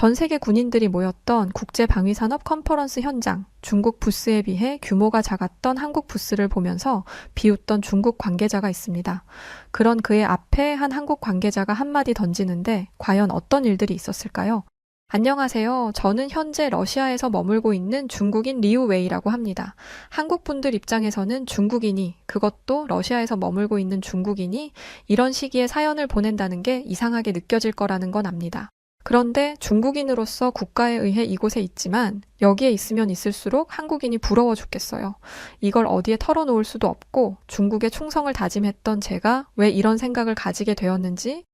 전 세계 군인들이 모였던 국제방위산업 컨퍼런스 현장, 중국 부스에 비해 규모가 작았던 한국 부스를 보면서 비웃던 중국 관계자가 있습니다. 그런 그의 앞에 한 한국 관계자가 한마디 던지는데 과연 어떤 일들이 있었을까요? 안녕하세요. 저는 현재 러시아에서 머물고 있는 중국인 리우웨이라고 합니다. 한국 분들 입장에서는 중국인이, 그것도 러시아에서 머물고 있는 중국인이 이런 시기에 사연을 보낸다는 게 이상하게 느껴질 거라는 건 압니다. 그런데 중국인으로서 국가에 의해 이곳에 있지만 여기에 있으면 있을수록 한국인이 부러워 죽겠어요. 이걸 어디에 털어놓을 수도 없고 중국에 충성을 다짐했던 제가 왜 이런 생각을 가지게 되었는지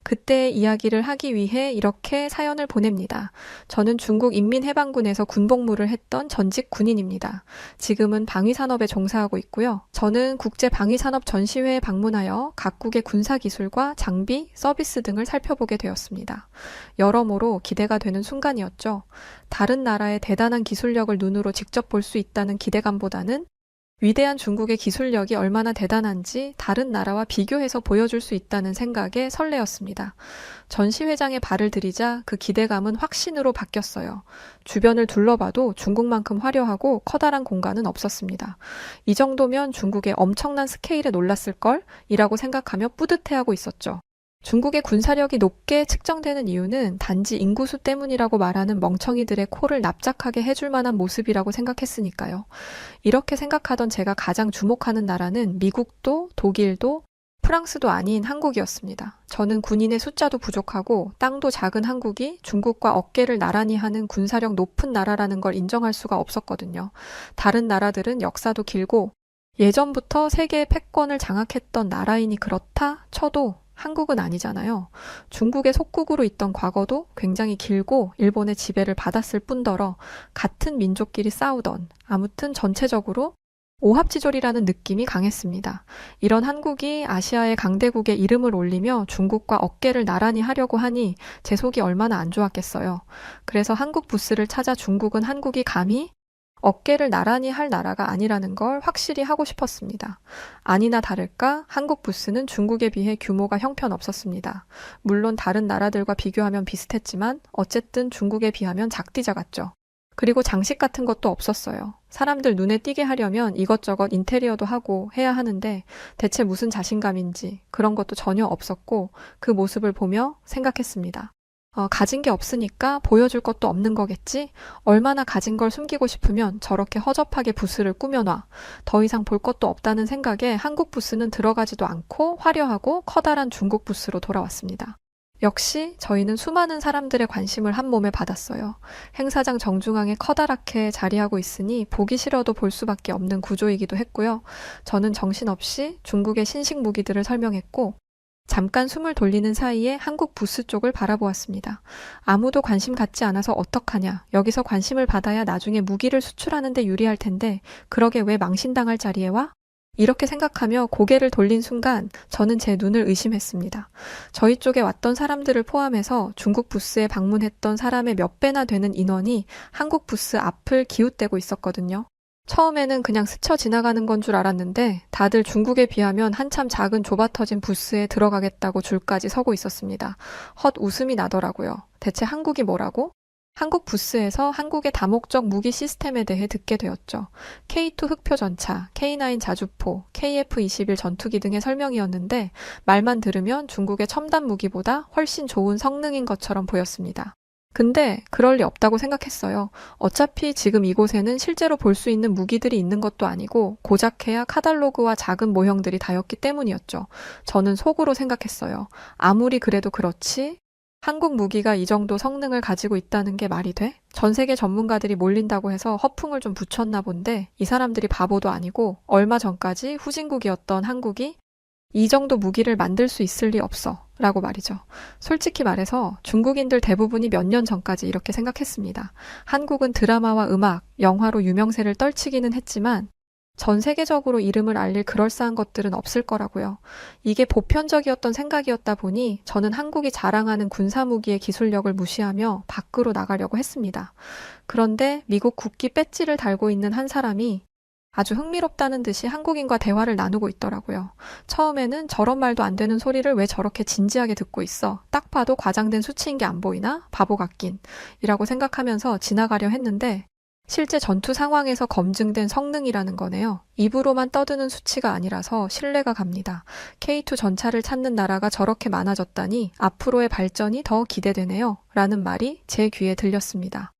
그때의 이야기를 하기 위해 이렇게 사연을 보냅니다. 저는 중국 인민해방군에서 군복무를 했던 전직 군인입니다. 지금은 방위산업에 종사하고 있고요. 저는 국제방위산업 전시회에 방문하여 각국의 군사기술과 장비, 서비스 등을 살펴보게 되었습니다. 여러모로 기대가 되는 순간이었죠. 다른 나라의 대단한 기술력을 눈으로 직접 볼 수 있다는 기대감보다는 위대한 중국의 기술력이 얼마나 대단한지 다른 나라와 비교해서 보여줄 수 있다는 생각에 설레었습니다. 전시회장에 발을 들이자 그 기대감은 확신으로 바뀌었어요. 주변을 둘러봐도 중국만큼 화려하고 커다란 공간은 없었습니다. 이 정도면 중국의 엄청난 스케일에 놀랐을걸? 이라고 생각하며 뿌듯해하고 있었죠. 중국의 군사력이 높게 측정되는 이유는 단지 인구수 때문이라고 말하는 멍청이들의 코를 납작하게 해줄 만한 모습이라고 생각했으니까요. 이렇게 생각하던 제가 가장 주목하는 나라는 미국도 독일도 프랑스도 아닌 한국이었습니다. 저는 군인의 숫자도 부족하고 땅도 작은 한국이 중국과 어깨를 나란히 하는 군사력 높은 나라라는 걸 인정할 수가 없었거든요. 다른 나라들은 역사도 길고 예전부터 세계의 패권을 장악했던 나라이니 그렇다 쳐도 한국은 아니잖아요. 중국의 속국으로 있던 과거도 굉장히 길고 일본의 지배를 받았을 뿐더러 같은 민족끼리 싸우던 아무튼 전체적으로 오합지졸이라는 느낌이 강했습니다. 이런 한국이 아시아의 강대국의 이름을 올리며 중국과 어깨를 나란히 하려고 하니 제 속이 얼마나 안 좋았겠어요. 그래서 한국 부스를 찾아 중국은 한국이 감히 어깨를 나란히 할 나라가 아니라는 걸 확실히 하고 싶었습니다. 아니나 다를까 한국 부스는 중국에 비해 규모가 형편없었습니다. 물론 다른 나라들과 비교하면 비슷했지만 어쨌든 중국에 비하면 작디 작았죠. 그리고 장식 같은 것도 없었어요. 사람들 눈에 띄게 하려면 이것저것 인테리어도 하고 해야 하는데 대체 무슨 자신감인지 그런 것도 전혀 없었고 그 모습을 보며 생각했습니다. 가진 게 없으니까 보여줄 것도 없는 거겠지? 얼마나 가진 걸 숨기고 싶으면 저렇게 허접하게 부스를 꾸며놔. 더 이상 볼 것도 없다는 생각에 한국 부스는 들어가지도 않고 화려하고 커다란 중국 부스로 돌아왔습니다. 역시 저희는 수많은 사람들의 관심을 한 몸에 받았어요. 행사장 정중앙에 커다랗게 자리하고 있으니 보기 싫어도 볼 수밖에 없는 구조이기도 했고요. 저는 정신없이 중국의 신식 무기들을 설명했고 잠깐 숨을 돌리는 사이에 한국 부스 쪽을 바라보았습니다. 아무도 관심 갖지 않아서 어떡하냐. 여기서 관심을 받아야 나중에 무기를 수출하는 데 유리할 텐데 그러게 왜 망신당할 자리에 와? 이렇게 생각하며 고개를 돌린 순간 저는 제 눈을 의심했습니다. 저희 쪽에 왔던 사람들을 포함해서 중국 부스에 방문했던 사람의 몇 배나 되는 인원이 한국 부스 앞을 기웃대고 있었거든요. 처음에는 그냥 스쳐 지나가는 건 줄 알았는데 다들 중국에 비하면 한참 작은 좁아터진 부스에 들어가겠다고 줄까지 서고 있었습니다. 헛 웃음이 나더라고요. 대체 한국이 뭐라고? 한국 부스에서 한국의 다목적 무기 시스템에 대해 듣게 되었죠. K2 흑표 전차, K9 자주포, KF-21 전투기 등의 설명이었는데 말만 들으면 중국의 첨단 무기보다 훨씬 좋은 성능인 것처럼 보였습니다. 근데 그럴 리 없다고 생각했어요. 어차피 지금 이곳에는 실제로 볼 수 있는 무기들이 있는 것도 아니고 고작해야 카달로그와 작은 모형들이 다였기 때문이었죠. 저는 속으로 생각했어요. 아무리 그래도 그렇지 한국 무기가 이 정도 성능을 가지고 있다는 게 말이 돼? 전 세계 전문가들이 몰린다고 해서 허풍을 좀 붙였나 본데 이 사람들이 바보도 아니고 얼마 전까지 후진국이었던 한국이 이 정도 무기를 만들 수 있을 리 없어 라고 말이죠. 솔직히 말해서 중국인들 대부분이 몇 년 전까지 이렇게 생각했습니다. 한국은 드라마와 음악, 영화로 유명세를 떨치기는 했지만 전 세계적으로 이름을 알릴 그럴싸한 것들은 없을 거라고요. 이게 보편적이었던 생각이었다 보니 저는 한국이 자랑하는 군사무기의 기술력을 무시하며 밖으로 나가려고 했습니다. 그런데 미국 국기 배지를 달고 있는 한 사람이 아주 흥미롭다는 듯이 한국인과 대화를 나누고 있더라고요. 처음에는 저런 말도 안 되는 소리를 왜 저렇게 진지하게 듣고 있어? 딱 봐도 과장된 수치인 게 안 보이나? 바보 같긴. 이라고 생각하면서 지나가려 했는데 실제 전투 상황에서 검증된 성능이라는 거네요. 입으로만 떠드는 수치가 아니라서 신뢰가 갑니다. K2 전차를 찾는 나라가 저렇게 많아졌다니 앞으로의 발전이 더 기대되네요. 라는 말이 제 귀에 들렸습니다.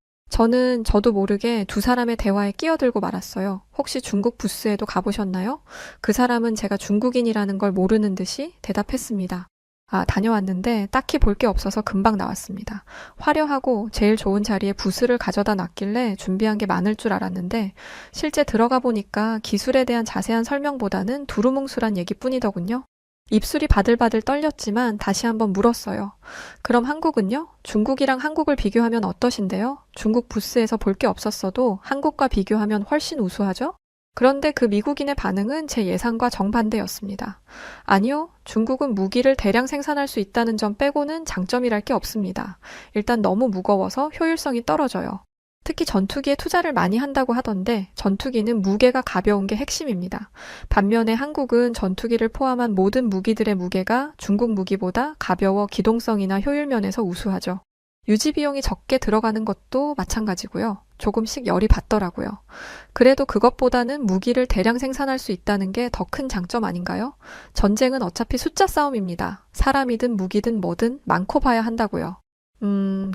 저도 모르게 두 사람의 대화에 끼어들고 말았어요. 혹시 중국 부스에도 가보셨나요? 그 사람은 제가 중국인이라는 걸 모르는 듯이 대답했습니다. 다녀왔는데 딱히 볼 게 없어서 금방 나왔습니다. 화려하고 제일 좋은 자리에 부스를 가져다 놨길래 준비한 게 많을 줄 알았는데 실제 들어가 보니까 기술에 대한 자세한 설명보다는 두루뭉술한 얘기뿐이더군요. 입술이 바들바들 떨렸지만 다시 한번 물었어요. 그럼 한국은요? 중국이랑 한국을 비교하면 어떠신데요? 중국 부스에서 볼 게 없었어도 한국과 비교하면 훨씬 우수하죠? 그런데 그 미국인의 반응은 제 예상과 정반대였습니다. 아니요, 중국은 무기를 대량 생산할 수 있다는 점 빼고는 장점이랄 게 없습니다. 일단 너무 무거워서 효율성이 떨어져요. 특히 전투기에 투자를 많이 한다고 하던데 전투기는 무게가 가벼운 게 핵심입니다. 반면에 한국은 전투기를 포함한 모든 무기들의 무게가 중국 무기보다 가벼워 기동성이나 효율 면에서 우수하죠. 유지 비용이 적게 들어가는 것도 마찬가지고요. 조금씩 열이 받더라고요. 그래도 그것보다는 무기를 대량 생산할 수 있다는 게 더 큰 장점 아닌가요? 전쟁은 어차피 숫자 싸움입니다. 사람이든 무기든 뭐든 많고 봐야 한다고요.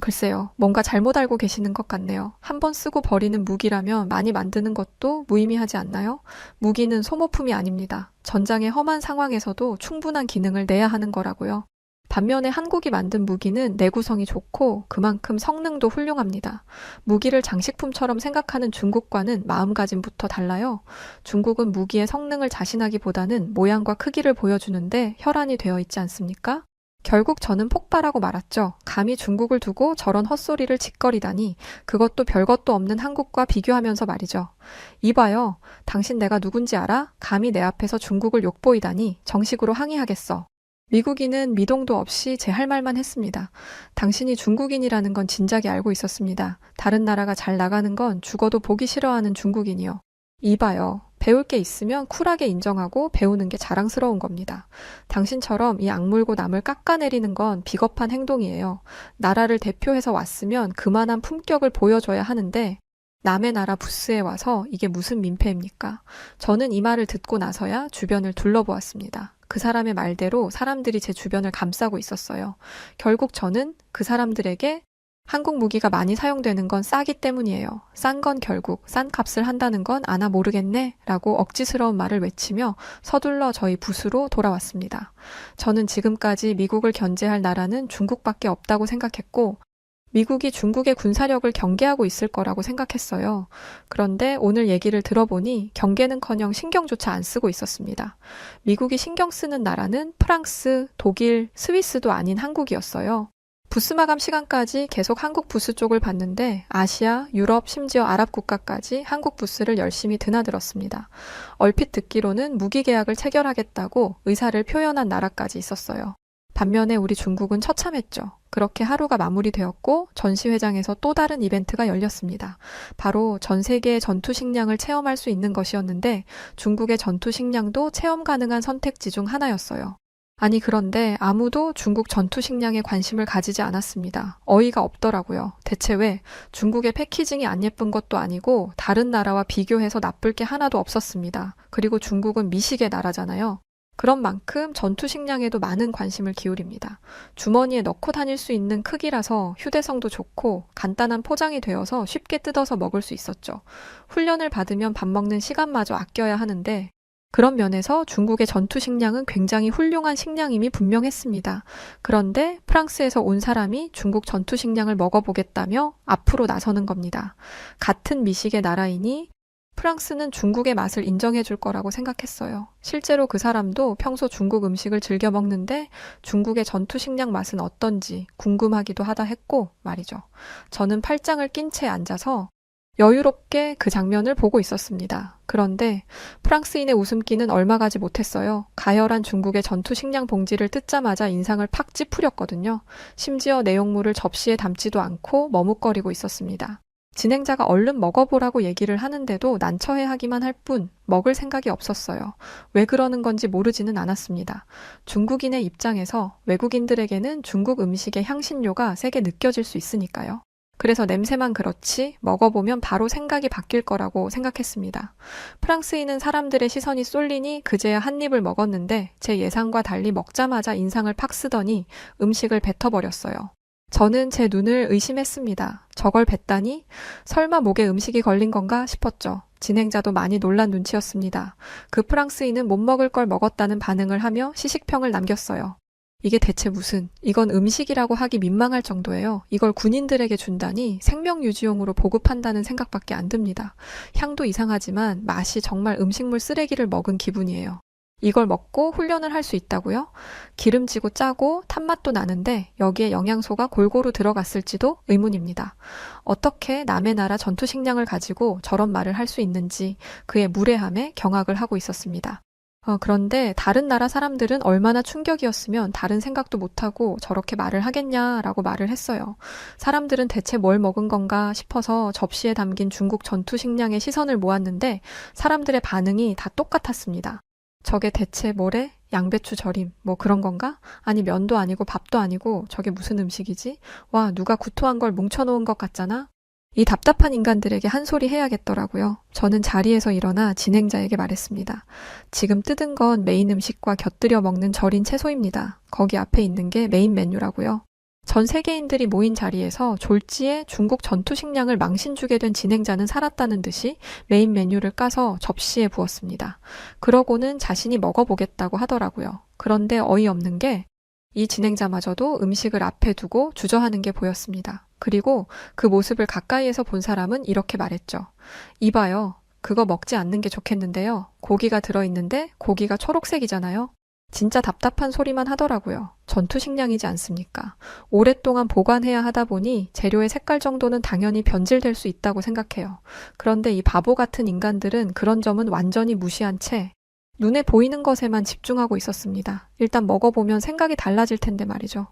글쎄요. 뭔가 잘못 알고 계시는 것 같네요. 한 번 쓰고 버리는 무기라면 많이 만드는 것도 무의미하지 않나요? 무기는 소모품이 아닙니다. 전장의 험한 상황에서도 충분한 기능을 내야 하는 거라고요. 반면에 한국이 만든 무기는 내구성이 좋고 그만큼 성능도 훌륭합니다. 무기를 장식품처럼 생각하는 중국과는 마음가짐부터 달라요. 중국은 무기의 성능을 자신하기보다는 모양과 크기를 보여주는데 혈안이 되어 있지 않습니까? 결국 저는 폭발하고 말았죠. 감히 중국을 두고 저런 헛소리를 짓거리다니 그것도 별것도 없는 한국과 비교하면서 말이죠. 이봐요. 당신 내가 누군지 알아? 감히 내 앞에서 중국을 욕보이다니 정식으로 항의하겠어. 미국인은 미동도 없이 제 할 말만 했습니다. 당신이 중국인이라는 건 진작에 알고 있었습니다. 다른 나라가 잘 나가는 건 죽어도 보기 싫어하는 중국인이요. 이봐요. 배울 게 있으면 쿨하게 인정하고 배우는 게 자랑스러운 겁니다. 당신처럼 이 악물고 남을 깎아내리는 건 비겁한 행동이에요. 나라를 대표해서 왔으면 그만한 품격을 보여줘야 하는데 남의 나라 부스에 와서 이게 무슨 민폐입니까? 저는 이 말을 듣고 나서야 주변을 둘러보았습니다. 그 사람의 말대로 사람들이 제 주변을 감싸고 있었어요. 결국 저는 그 사람들에게 한국 무기가 많이 사용되는 건 싸기 때문이에요. 싼 건 결국 싼 값을 한다는 건 아나 모르겠네 라고 억지스러운 말을 외치며 서둘러 저희 부스로 돌아왔습니다. 저는 지금까지 미국을 견제할 나라는 중국밖에 없다고 생각했고 미국이 중국의 군사력을 경계하고 있을 거라고 생각했어요. 그런데 오늘 얘기를 들어보니 경계는커녕 신경조차 안 쓰고 있었습니다. 미국이 신경 쓰는 나라는 프랑스, 독일, 스위스도 아닌 한국이었어요. 부스 마감 시간까지 계속 한국 부스 쪽을 봤는데 아시아, 유럽, 심지어 아랍 국가까지 한국 부스를 열심히 드나들었습니다. 얼핏 듣기로는 무기 계약을 체결하겠다고 의사를 표현한 나라까지 있었어요. 반면에 우리 중국은 처참했죠. 그렇게 하루가 마무리되었고 전시회장에서 또 다른 이벤트가 열렸습니다. 바로 전 세계의 전투 식량을 체험할 수 있는 것이었는데 중국의 전투 식량도 체험 가능한 선택지 중 하나였어요. 아니 그런데 아무도 중국 전투 식량에 관심을 가지지 않았습니다. 어이가 없더라고요. 대체 왜? 중국의 패키징이 안 예쁜 것도 아니고 다른 나라와 비교해서 나쁠 게 하나도 없었습니다. 그리고 중국은 미식의 나라잖아요. 그런 만큼 전투 식량에도 많은 관심을 기울입니다. 주머니에 넣고 다닐 수 있는 크기라서 휴대성도 좋고 간단한 포장이 되어서 쉽게 뜯어서 먹을 수 있었죠. 훈련을 받으면 밥 먹는 시간마저 아껴야 하는데 그런 면에서 중국의 전투 식량은 굉장히 훌륭한 식량임이 분명했습니다. 그런데 프랑스에서 온 사람이 중국 전투 식량을 먹어보겠다며 앞으로 나서는 겁니다. 같은 미식의 나라이니 프랑스는 중국의 맛을 인정해 줄 거라고 생각했어요. 실제로 그 사람도 평소 중국 음식을 즐겨 먹는데 중국의 전투 식량 맛은 어떤지 궁금하기도 하다 했고 말이죠. 저는 팔짱을 낀 채 앉아서 여유롭게 그 장면을 보고 있었습니다. 그런데 프랑스인의 웃음기는 얼마 가지 못했어요. 가열한 중국의 전투 식량 봉지를 뜯자마자 인상을 팍 찌푸렸거든요. 심지어 내용물을 접시에 담지도 않고 머뭇거리고 있었습니다. 진행자가 얼른 먹어보라고 얘기를 하는데도 난처해하기만 할 뿐 먹을 생각이 없었어요. 왜 그러는 건지 모르지는 않았습니다. 중국인의 입장에서 외국인들에게는 중국 음식의 향신료가 세게 느껴질 수 있으니까요. 그래서 냄새만 그렇지 먹어보면 바로 생각이 바뀔 거라고 생각했습니다. 프랑스인은 사람들의 시선이 쏠리니 그제야 한 입을 먹었는데 제 예상과 달리 먹자마자 인상을 팍 쓰더니 음식을 뱉어버렸어요. 저는 제 눈을 의심했습니다. 저걸 뱉다니? 설마 목에 음식이 걸린 건가 싶었죠. 진행자도 많이 놀란 눈치였습니다. 그 프랑스인은 못 먹을 걸 먹었다는 반응을 하며 시식평을 남겼어요. 이게 대체 무슨, 이건 음식이라고 하기 민망할 정도예요. 이걸 군인들에게 준다니 생명유지용으로 보급한다는 생각밖에 안 듭니다. 향도 이상하지만 맛이 정말 음식물 쓰레기를 먹은 기분이에요. 이걸 먹고 훈련을 할 수 있다고요? 기름지고 짜고 탄맛도 나는데 여기에 영양소가 골고루 들어갔을지도 의문입니다. 어떻게 남의 나라 전투식량을 가지고 저런 말을 할 수 있는지 그의 무례함에 경악을 하고 있었습니다. 그런데 다른 나라 사람들은 얼마나 충격이었으면 다른 생각도 못하고 저렇게 말을 하겠냐라고 말을 했어요. 사람들은 대체 뭘 먹은 건가 싶어서 접시에 담긴 중국 전투식량의 시선을 모았는데 사람들의 반응이 다 똑같았습니다. 저게 대체 뭐래? 양배추 절임, 뭐 그런 건가? 아니 면도 아니고 밥도 아니고 저게 무슨 음식이지? 와, 누가 구토한 걸 뭉쳐놓은 것 같잖아? 이 답답한 인간들에게 한 소리 해야겠더라고요. 저는 자리에서 일어나 진행자에게 말했습니다. 지금 뜯은 건 메인 음식과 곁들여 먹는 절인 채소입니다. 거기 앞에 있는 게 메인 메뉴라고요. 전 세계인들이 모인 자리에서 졸지에 중국 전투식량을 망신주게 된 진행자는 살았다는 듯이 메인 메뉴를 까서 접시에 부었습니다. 그러고는 자신이 먹어보겠다고 하더라고요. 그런데 어이없는 게 이 진행자마저도 음식을 앞에 두고 주저하는 게 보였습니다. 그리고 그 모습을 가까이에서 본 사람은 이렇게 말했죠. 이봐요. 그거 먹지 않는 게 좋겠는데요. 고기가 들어있는데 고기가 초록색이잖아요. 진짜 답답한 소리만 하더라고요. 전투식량이지 않습니까? 오랫동안 보관해야 하다 보니 재료의 색깔 정도는 당연히 변질될 수 있다고 생각해요. 그런데 이 바보 같은 인간들은 그런 점은 완전히 무시한 채 눈에 보이는 것에만 집중하고 있었습니다. 일단 먹어보면 생각이 달라질 텐데 말이죠.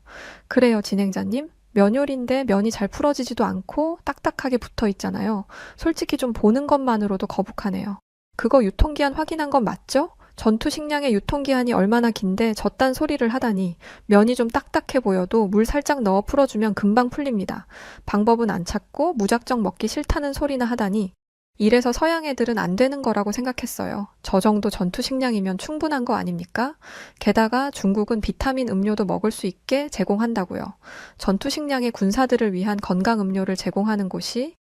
그래요, 진행자님. 면 요리인데 면이 잘 풀어지지도 않고 딱딱하게 붙어 있잖아요. 솔직히 좀 보는 것만으로도 거북하네요. 그거 유통기한 확인한 건 맞죠? 전투식량의 유통기한이 얼마나 긴데 저딴 소리를 하다니. 면이 좀 딱딱해 보여도 물 살짝 넣어 풀어주면 금방 풀립니다. 방법은 안 찾고 무작정 먹기 싫다는 소리나 하다니. 이래서 서양 애들은 안 되는 거라고 생각했어요. 저 정도 전투식량이면 충분한 거 아닙니까? 게다가 중국은 비타민 음료도 먹을 수 있게 제공한다고요. 전투식량의 군사들을 위한 건강 음료를 제공하는 곳이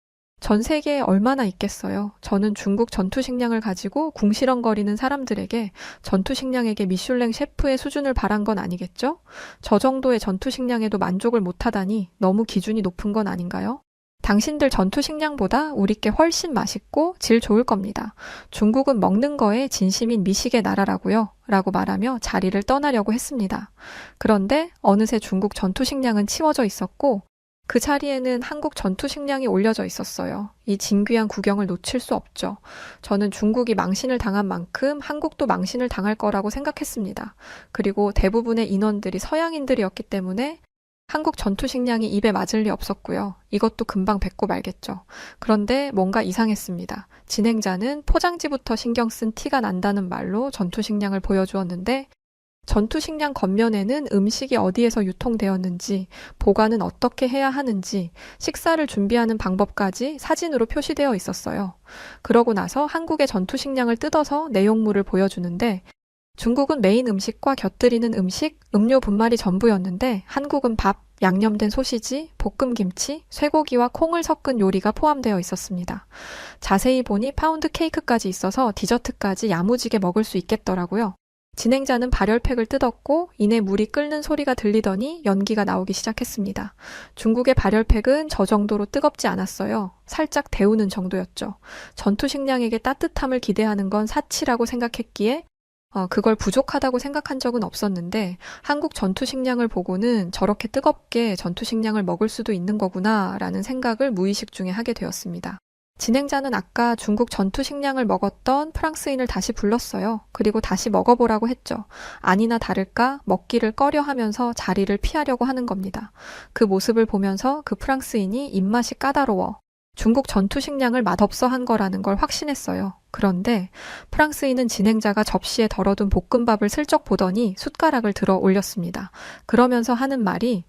전 세계에 얼마나 있겠어요. 저는 중국 전투식량을 가지고 궁시렁거리는 사람들에게 전투식량에게 미슐랭 셰프의 수준을 바란 건 아니겠죠? 저 정도의 전투식량에도 만족을 못하다니 너무 기준이 높은 건 아닌가요? 당신들 전투식량보다 우리께 훨씬 맛있고 질 좋을 겁니다. 중국은 먹는 거에 진심인 미식의 나라라고요. 라고 말하며 자리를 떠나려고 했습니다. 그런데 어느새 중국 전투식량은 치워져 있었고 그 자리에는 한국 전투식량이 올려져 있었어요. 이 진귀한 구경을 놓칠 수 없죠. 저는 중국이 망신을 당한 만큼 한국도 망신을 당할 거라고 생각했습니다. 그리고 대부분의 인원들이 서양인들이었기 때문에 한국 전투식량이 입에 맞을 리 없었고요. 이것도 금방 뱉고 말겠죠. 그런데 뭔가 이상했습니다. 진행자는 포장지부터 신경 쓴 티가 난다는 말로 전투식량을 보여주었는데 전투식량 겉면에는 음식이 어디에서 유통되었는지, 보관은 어떻게 해야 하는지, 식사를 준비하는 방법까지 사진으로 표시되어 있었어요. 그러고 나서 한국의 전투식량을 뜯어서 내용물을 보여주는데 중국은 메인 음식과 곁들이는 음식, 음료 분말이 전부였는데 한국은 밥, 양념된 소시지, 볶음김치, 쇠고기와 콩을 섞은 요리가 포함되어 있었습니다. 자세히 보니 파운드 케이크까지 있어서 디저트까지 야무지게 먹을 수 있겠더라고요. 진행자는 발열팩을 뜯었고 이내 물이 끓는 소리가 들리더니 연기가 나오기 시작했습니다. 중국의 발열팩은 저 정도로 뜨겁지 않았어요. 살짝 데우는 정도였죠. 전투식량에게 따뜻함을 기대하는 건 사치라고 생각했기에 그걸 부족하다고 생각한 적은 없었는데 한국 전투식량을 보고는 저렇게 뜨겁게 전투식량을 먹을 수도 있는 거구나 라는 생각을 무의식 중에 하게 되었습니다. 진행자는 아까 중국 전투식량을 먹었던 프랑스인을 다시 불렀어요. 그리고 다시 먹어보라고 했죠. 아니나 다를까 먹기를 꺼려 하면서 자리를 피하려고 하는 겁니다. 그 모습을 보면서 그 프랑스인이 입맛이 까다로워 중국 전투 식량을 맛없어 한 거라는 걸 확신했어요. 그런데 프랑스인은 진행자가 접시에 덜어둔 볶음밥을 슬쩍 보더니 숟가락을 들어 올렸습니다. 그러면서 하는 말이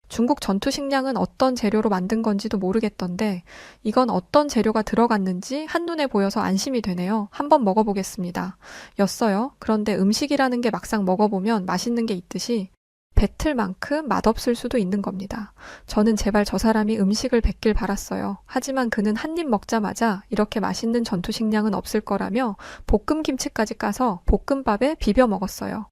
중국 전투 식량은 어떤 재료로 만든 건지도 모르겠던데 이건 어떤 재료가 들어갔는지 한눈에 보여서 안심이 되네요. 한번 먹어보겠습니다. 였어요. 그런데 음식이라는 게 막상 먹어보면 맛있는 게 있듯이 뱉을 만큼 맛없을 수도 있는 겁니다. 저는 제발 저 사람이 음식을 뱉길 바랐어요. 하지만 그는 한 입 먹자마자 이렇게 맛있는 전투 식량은 없을 거라며 볶음 김치까지 까서 볶음밥에 비벼 먹었어요.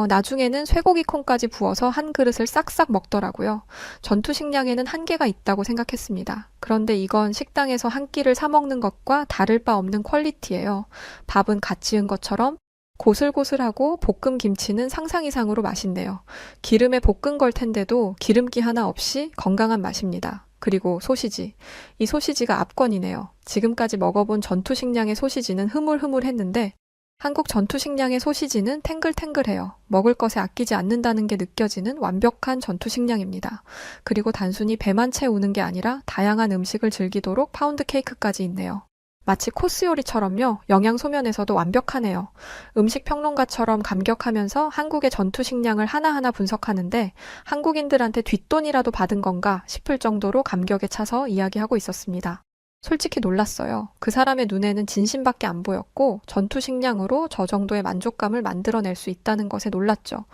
나중에는 쇠고기 콩까지 부어서 한 그릇을 싹싹 먹더라고요. 전투 식량에는 한계가 있다고 생각했습니다. 그런데 이건 식당에서 한 끼를 사 먹는 것과 다를 바 없는 퀄리티예요. 밥은 갓 지은 것처럼 고슬고슬하고 볶음 김치는 상상 이상으로 맛있네요. 기름에 볶은 걸 텐데도 기름기 하나 없이 건강한 맛입니다. 그리고 소시지. 이 소시지가 압권이네요. 지금까지 먹어본 전투 식량의 소시지는 흐물흐물했는데 한국 전투 식량의 소시지는 탱글탱글해요. 먹을 것에 아끼지 않는다는 게 느껴지는 완벽한 전투 식량입니다. 그리고 단순히 배만 채우는 게 아니라 다양한 음식을 즐기도록 파운드 케이크까지 있네요. 마치 코스 요리처럼요. 영양 소면에서도 완벽하네요. 음식 평론가처럼 감격하면서 한국의 전투 식량을 하나하나 분석하는데 한국인들한테 뒷돈이라도 받은 건가 싶을 정도로 감격에 차서 이야기하고 있었습니다. 솔직히 놀랐어요. 그 사람의 눈에는 진심밖에 안 보였고 전투 식량으로 저 정도의 만족감을 만들어낼 수 있다는 것에 놀랐죠.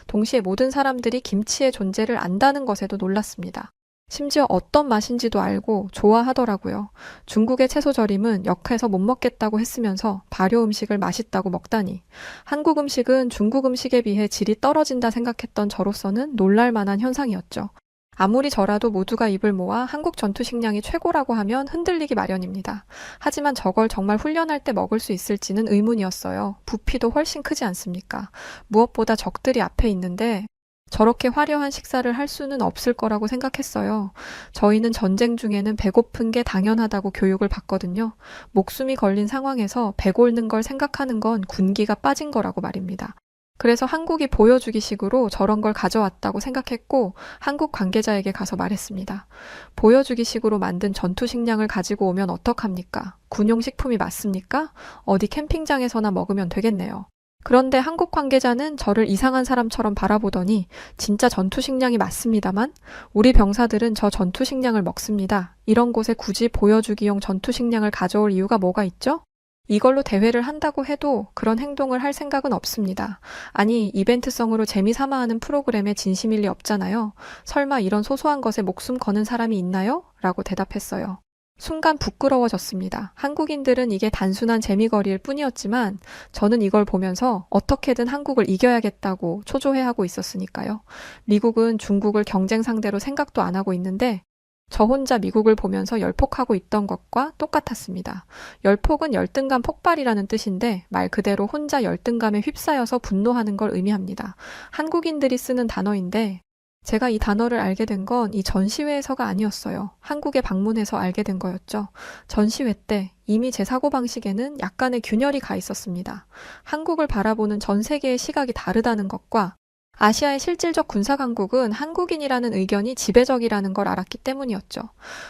동시에 모든 사람들이 김치의 존재를 안다는 것에도 놀랐습니다. 심지어 어떤 맛인지도 알고 좋아하더라고요. 중국의 채소 절임은 역해서 못 먹겠다고 했으면서 발효 음식을 맛있다고 먹다니. 한국 음식은 중국 음식에 비해 질이 떨어진다 생각했던 저로서는 놀랄만한 현상이었죠. 아무리 저라도 모두가 입을 모아 한국 전투 식량이 최고라고 하면 흔들리기 마련입니다. 하지만 저걸 정말 훈련할 때 먹을 수 있을지는 의문이었어요. 부피도 훨씬 크지 않습니까? 무엇보다 적들이 앞에 있는데 저렇게 화려한 식사를 할 수는 없을 거라고 생각했어요. 저희는 전쟁 중에는 배고픈 게 당연하다고 교육을 받거든요. 목숨이 걸린 상황에서 배고픈 걸 생각하는 건 군기가 빠진 거라고 말입니다. 그래서 한국이 보여주기식으로 저런 걸 가져왔다고 생각했고 한국 관계자에게 가서 말했습니다. 보여주기식으로 만든 전투 식량을 가지고 오면 어떡합니까? 군용식품이 맞습니까? 어디 캠핑장에서나 먹으면 되겠네요. 그런데 한국 관계자는 저를 이상한 사람처럼 바라보더니 진짜 전투 식량이 맞습니다만 우리 병사들은 저 전투 식량을 먹습니다. 이런 곳에 굳이 보여주기용 전투 식량을 가져올 이유가 뭐가 있죠? 이걸로 대회를 한다고 해도 그런 행동을 할 생각은 없습니다. 아니, 이벤트성으로 재미삼아 하는 프로그램에 진심일 리 없잖아요. 설마 이런 소소한 것에 목숨 거는 사람이 있나요? 라고 대답했어요. 순간 부끄러워졌습니다. 한국인들은 이게 단순한 재미거리일 뿐이었지만 저는 이걸 보면서 어떻게든 한국을 이겨야겠다고 초조해하고 있었으니까요. 미국은 중국을 경쟁 상대로 생각도 안 하고 있는데 저 혼자 미국을 보면서 열폭하고 있던 것과 똑같았습니다. 열폭은 열등감 폭발이라는 뜻인데 말 그대로 혼자 열등감에 휩싸여서 분노하는 걸 의미합니다. 한국인들이 쓰는 단어인데 제가 이 단어를 알게 된 건 이 전시회에서가 아니었어요. 한국에 방문해서 알게 된 거였죠. 전시회 때 이미 제 사고방식에는 약간의 균열이 가 있었습니다. 한국을 바라보는 전 세계의 시각이 다르다는 것과 아시아의 실질적 군사 강국은 한국인이라는 의견이 지배적이라는 걸 알았기 때문이었죠.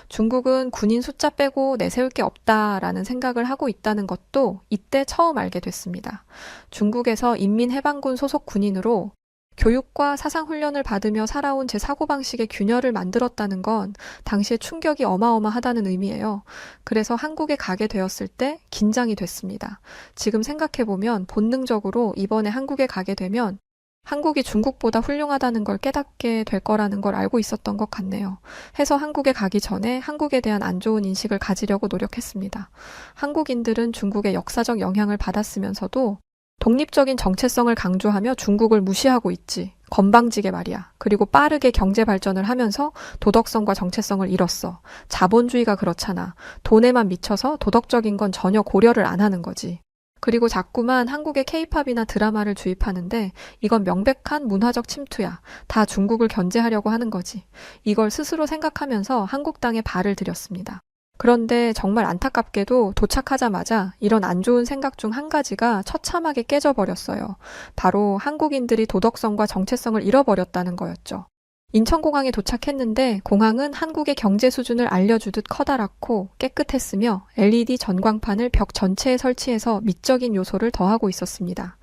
중국은 군인 숫자 빼고 내세울 게 없다라는 생각을 하고 있다는 것도 이때 처음 알게 됐습니다. 중국에서 인민해방군 소속 군인으로 교육과 사상훈련을 받으며 살아온 제 사고방식의 균열을 만들었다는 건 당시에 충격이 어마어마하다는 의미예요. 그래서 한국에 가게 되었을 때 긴장이 됐습니다. 지금 생각해보면 본능적으로 이번에 한국에 가게 되면 한국이 중국보다 훌륭하다는 걸 깨닫게 될 거라는 걸 알고 있었던 것 같네요. 해서 한국에 가기 전에 한국에 대한 안 좋은 인식을 가지려고 노력했습니다. 한국인들은 중국의 역사적 영향을 받았으면서도 독립적인 정체성을 강조하며 중국을 무시하고 있지. 건방지게 말이야. 그리고 빠르게 경제 발전을 하면서 도덕성과 정체성을 잃었어. 자본주의가 그렇잖아. 돈에만 미쳐서 도덕적인 건 전혀 고려를 안 하는 거지. 그리고 자꾸만 한국의 케이팝이나 드라마를 주입하는데 이건 명백한 문화적 침투야. 다 중국을 견제하려고 하는 거지. 이걸 스스로 생각하면서 한국 땅에 발을 들였습니다. 그런데 정말 안타깝게도 도착하자마자 이런 안 좋은 생각 중 한 가지가 처참하게 깨져버렸어요. 바로 한국인들이 도덕성과 정체성을 잃어버렸다는 거였죠. 인천공항에 도착했는데 공항은 한국의 경제 수준을 알려주듯 커다랗고 깨끗했으며 LED 전광판을 벽 전체에 설치해서 미적인 요소를 더하고 있었습니다.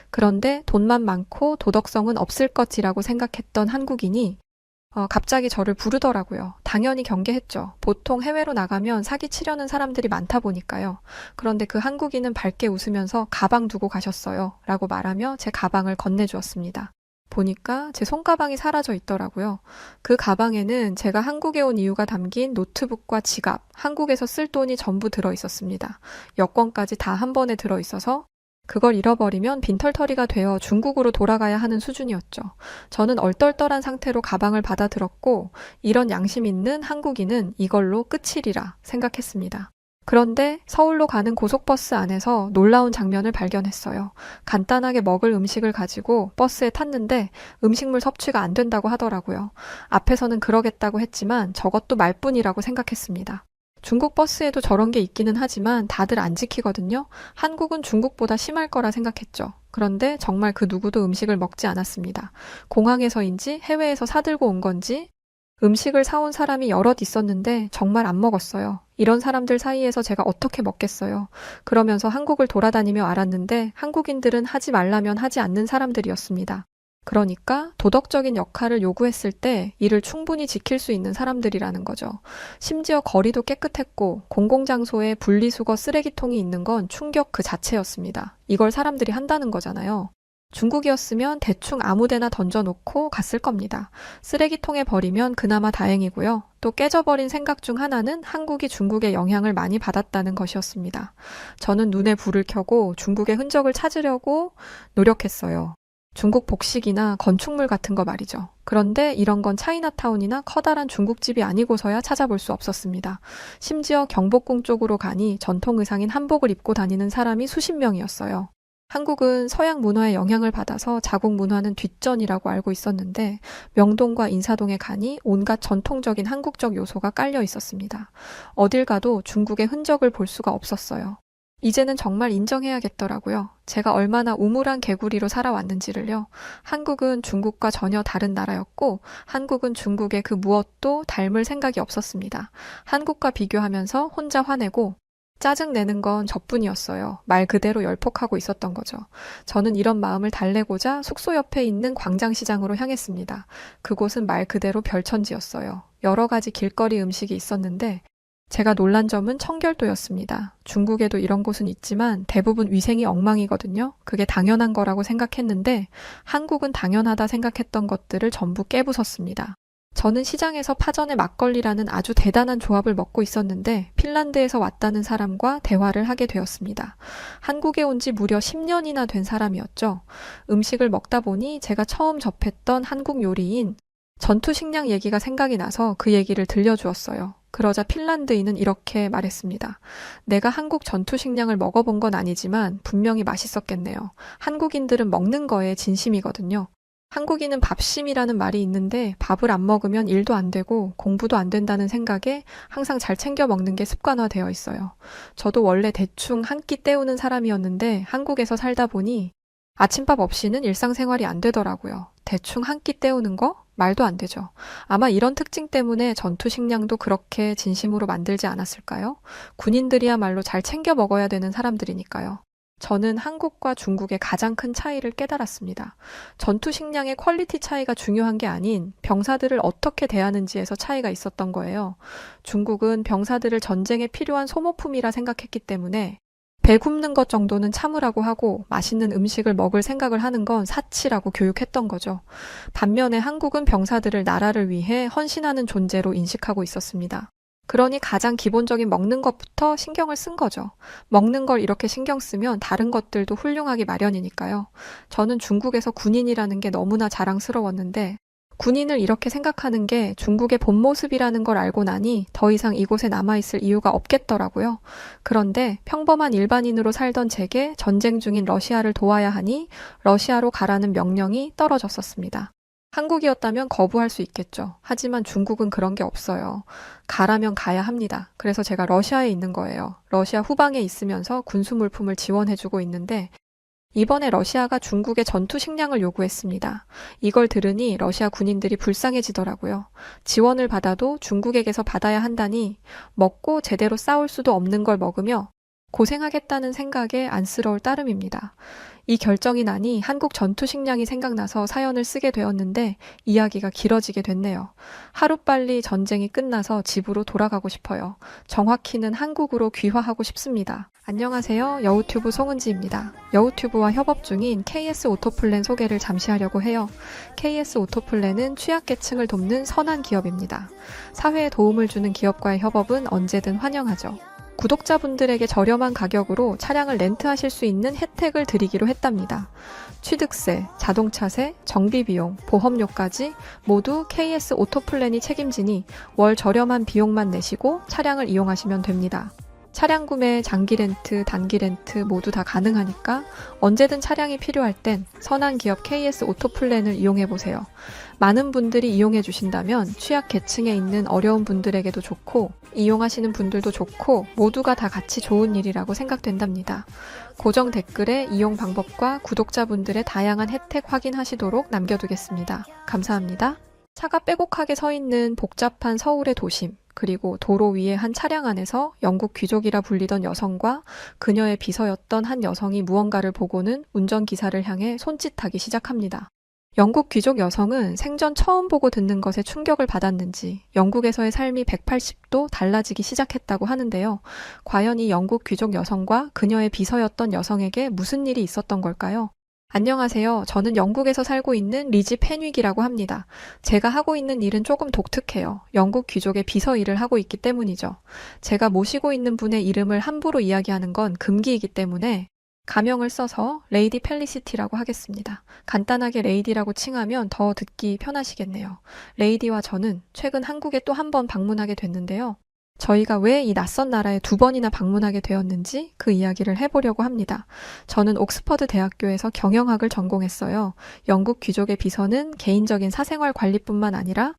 그런데 돈만 많고 도덕성은 없을 것이라고 생각했던 한국인이 갑자기 저를 부르더라고요. 당연히 경계했죠. 보통 해외로 나가면 사기치려는 사람들이 많다 보니까요. 그런데 그 한국인은 밝게 웃으면서 가방 두고 가셨어요. 라고 말하며 제 가방을 건네주었습니다. 보니까 제 손가방이 사라져 있더라고요. 그 가방에는 제가 한국에 온 이유가 담긴 노트북과 지갑, 한국에서 쓸 돈이 전부 들어 있었습니다. 여권까지 다 한 번에 들어 있어서 그걸 잃어버리면 빈털터리가 되어 중국으로 돌아가야 하는 수준이었죠. 저는 얼떨떨한 상태로 가방을 받아들었고 이런 양심 있는 한국인은 이걸로 끝이리라 생각했습니다. 그런데 서울로 가는 고속버스 안에서 놀라운 장면을 발견했어요. 간단하게 먹을 음식을 가지고 버스에 탔는데 음식물 섭취가 안 된다고 하더라고요. 앞에서는 그러겠다고 했지만 저것도 말뿐이라고 생각했습니다. 중국 버스에도 저런 게 있기는 하지만 다들 안 지키거든요. 한국은 중국보다 심할 거라 생각했죠. 그런데 정말 그 누구도 음식을 먹지 않았습니다. 공항에서인지 해외에서 사들고 온 건지 음식을 사온 사람이 여럿 있었는데 정말 안 먹었어요. 이런 사람들 사이에서 제가 어떻게 먹겠어요. 그러면서 한국을 돌아다니며 알았는데 한국인들은 하지 말라면 하지 않는 사람들이었습니다. 그러니까 도덕적인 역할을 요구했을 때 이를 충분히 지킬 수 있는 사람들이라는 거죠. 심지어 거리도 깨끗했고 공공장소에 분리수거 쓰레기통이 있는 건 충격 그 자체였습니다. 이걸 사람들이 한다는 거잖아요. 중국이었으면 대충 아무데나 던져놓고 갔을 겁니다. 쓰레기통에 버리면 그나마 다행이고요. 또 깨져버린 생각 중 하나는 한국이 중국의 영향을 많이 받았다는 것이었습니다. 저는 눈에 불을 켜고 중국의 흔적을 찾으려고 노력했어요. 중국 복식이나 건축물 같은 거 말이죠. 그런데 이런 건 차이나타운이나 커다란 중국집이 아니고서야 찾아볼 수 없었습니다. 심지어 경복궁 쪽으로 가니 전통 의상인 한복을 입고 다니는 사람이 수십 명이었어요. 한국은 서양 문화의 영향을 받아서 자국 문화는 뒷전이라고 알고 있었는데 명동과 인사동에 가니 온갖 전통적인 한국적 요소가 깔려 있었습니다. 어딜 가도 중국의 흔적을 볼 수가 없었어요. 이제는 정말 인정해야겠더라고요. 제가 얼마나 우물한 개구리로 살아왔는지를요. 한국은 중국과 전혀 다른 나라였고 한국은 중국의 그 무엇도 닮을 생각이 없었습니다. 한국과 비교하면서 혼자 화내고 짜증내는 건 저뿐이었어요. 말 그대로 열폭하고 있었던 거죠. 저는 이런 마음을 달래고자 숙소 옆에 있는 광장시장으로 향했습니다. 그곳은 말 그대로 별천지였어요. 여러 가지 길거리 음식이 있었는데 제가 놀란 점은 청결도였습니다. 중국에도 이런 곳은 있지만 대부분 위생이 엉망이거든요. 그게 당연한 거라고 생각했는데 한국은 당연하다 생각했던 것들을 전부 깨부쉈습니다. 저는 시장에서 파전에 막걸리라는 아주 대단한 조합을 먹고 있었는데 핀란드에서 왔다는 사람과 대화를 하게 되었습니다. 한국에 온 지 무려 10년이나 된 사람이었죠. 음식을 먹다 보니 제가 처음 접했던 한국 요리인 전투식량 얘기가 생각이 나서 그 얘기를 들려주었어요. 그러자 핀란드인은 이렇게 말했습니다. 내가 한국 전투식량을 먹어본 건 아니지만 분명히 맛있었겠네요. 한국인들은 먹는 거에 진심이거든요. 한국인은 밥심이라는 말이 있는데 밥을 안 먹으면 일도 안 되고 공부도 안 된다는 생각에 항상 잘 챙겨 먹는 게 습관화되어 있어요. 저도 원래 대충 한 끼 때우는 사람이었는데 한국에서 살다 보니 아침밥 없이는 일상생활이 안 되더라고요. 대충 한 끼 때우는 거? 말도 안 되죠. 아마 이런 특징 때문에 전투식량도 그렇게 진심으로 만들지 않았을까요? 군인들이야말로 잘 챙겨 먹어야 되는 사람들이니까요. 저는 한국과 중국의 가장 큰 차이를 깨달았습니다. 전투식량의 퀄리티 차이가 중요한 게 아닌 병사들을 어떻게 대하는지에서 차이가 있었던 거예요. 중국은 병사들을 전쟁에 필요한 소모품이라 생각했기 때문에 배 굽는 것 정도는 참으라고 하고 맛있는 음식을 먹을 생각을 하는 건 사치라고 교육했던 거죠. 반면에 한국은 병사들을 나라를 위해 헌신하는 존재로 인식하고 있었습니다. 그러니 가장 기본적인 먹는 것부터 신경을 쓴 거죠. 먹는 걸 이렇게 신경 쓰면 다른 것들도 훌륭하기 마련이니까요. 저는 중국에서 군인이라는 게 너무나 자랑스러웠는데 군인을 이렇게 생각하는 게 중국의 본 모습이라는 걸 알고 나니 더 이상 이곳에 남아있을 이유가 없겠더라고요. 그런데 평범한 일반인으로 살던 제게 전쟁 중인 러시아를 도와야 하니 러시아로 가라는 명령이 떨어졌었습니다. 한국이었다면 거부할 수 있겠죠. 하지만 중국은 그런 게 없어요. 가라면 가야 합니다. 그래서 제가 러시아에 있는 거예요. 러시아 후방에 있으면서 군수 물품을 지원해주고 있는데 이번에 러시아가 중국에 전투 식량을 요구했습니다. 이걸 들으니 러시아 군인들이 불쌍해지더라고요. 지원을 받아도 중국에게서 받아야 한다니 먹고 제대로 싸울 수도 없는 걸 먹으며 고생하겠다는 생각에 안쓰러울 따름입니다. 이 결정이 나니 한국 전투 식량이 생각나서 사연을 쓰게 되었는데 이야기가 길어지게 됐네요. 하루빨리 전쟁이 끝나서 집으로 돌아가고 싶어요. 정확히는 한국으로 귀화하고 싶습니다. 안녕하세요. 여우튜브 송은지입니다. 여우튜브와 협업 중인 KS 오토플랜 소개를 잠시 하려고 해요. KS 오토플랜은 취약계층을 돕는 선한 기업입니다. 사회에 도움을 주는 기업과의 협업은 언제든 환영하죠. 구독자분들에게 저렴한 가격으로 차량을 렌트하실 수 있는 혜택을 드리기로 했답니다. 취득세, 자동차세, 정비비용, 보험료까지 모두 KS 오토플랜이 책임지니 월 저렴한 비용만 내시고 차량을 이용하시면 됩니다. 차량 구매, 장기 렌트, 단기 렌트 모두 다 가능하니까 언제든 차량이 필요할 땐 선한 기업 KS 오토플랜을 이용해보세요. 많은 분들이 이용해 주신다면 취약 계층에 있는 어려운 분들에게도 좋고 이용하시는 분들도 좋고 모두가 다 같이 좋은 일이라고 생각된답니다. 고정 댓글에 이용 방법과 구독자분들의 다양한 혜택 확인하시도록 남겨두겠습니다. 감사합니다. 차가 빼곡하게 서 있는 복잡한 서울의 도심, 그리고 도로 위에 한 차량 안에서 영국 귀족이라 불리던 여성과 그녀의 비서였던 한 여성이 무언가를 보고는 운전기사를 향해 손짓하기 시작합니다. 영국 귀족 여성은 생전 처음 보고 듣는 것에 충격을 받았는지 영국에서의 삶이 180도 달라지기 시작했다고 하는데요. 과연 이 영국 귀족 여성과 그녀의 비서였던 여성에게 무슨 일이 있었던 걸까요? 안녕하세요. 저는 영국에서 살고 있는 리지 펜윅이라고 합니다. 제가 하고 있는 일은 조금 독특해요. 영국 귀족의 비서 일을 하고 있기 때문이죠. 제가 모시고 있는 분의 이름을 함부로 이야기하는 건 금기이기 때문에 가명을 써서 레이디 펠리시티라고 하겠습니다. 간단하게 레이디라고 칭하면 더 듣기 편하시겠네요. 레이디와 저는 최근 한국에 또 한 번 방문하게 됐는데요. 저희가 왜 이 낯선 나라에 2번이나 방문하게 되었는지 그 이야기를 해보려고 합니다. 저는 옥스퍼드 대학교에서 경영학을 전공했어요. 영국 귀족의 비서는 개인적인 사생활 관리뿐만 아니라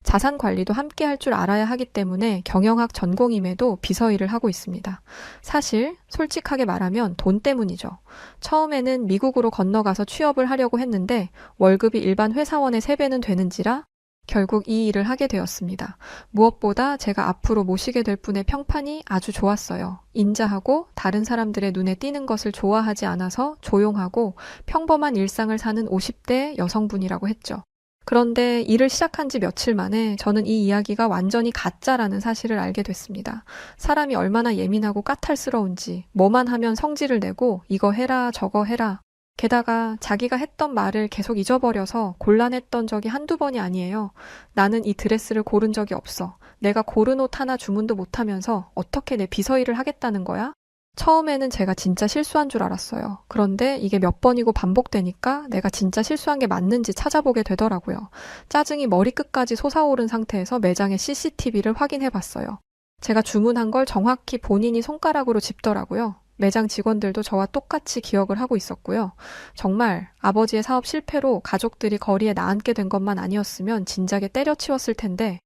자산 관리도 함께 할 줄 알아야 하기 때문에 경영학 전공임에도 비서 일을 하고 있습니다. 사실 솔직하게 말하면 돈 때문이죠. 처음에는 미국으로 건너가서 취업을 하려고 했는데 월급이 일반 회사원의 3배는 되는지라 결국 이 일을 하게 되었습니다. 무엇보다 제가 앞으로 모시게 될 분의 평판이 아주 좋았어요. 인자하고 다른 사람들의 눈에 띄는 것을 좋아하지 않아서 조용하고 평범한 일상을 사는 50대 여성분이라고 했죠. 그런데 일을 시작한 지 며칠 만에 저는 이 이야기가 완전히 가짜라는 사실을 알게 됐습니다. 사람이 얼마나 예민하고 까탈스러운지 뭐만 하면 성질을 내고 이거 해라 저거 해라. 게다가 자기가 했던 말을 계속 잊어버려서 곤란했던 적이 한두 번이 아니에요. 나는 이 드레스를 고른 적이 없어. 내가 고른 옷 하나 주문도 못하면서 어떻게 내 비서 일을 하겠다는 거야? 처음에는 제가 진짜 실수한 줄 알았어요. 그런데 이게 몇 번이고 반복되니까 내가 진짜 실수한 게 맞는지 찾아보게 되더라고요. 짜증이 머리끝까지 솟아오른 상태에서 매장의 CCTV를 확인해 봤어요. 제가 주문한 걸 정확히 본인이 손가락으로 짚더라고요. 매장 직원들도 저와 똑같이 기억을 하고 있었고요. 정말 아버지의 사업 실패로 가족들이 거리에 나앉게 된 것만 아니었으면 진작에 때려치웠을 텐데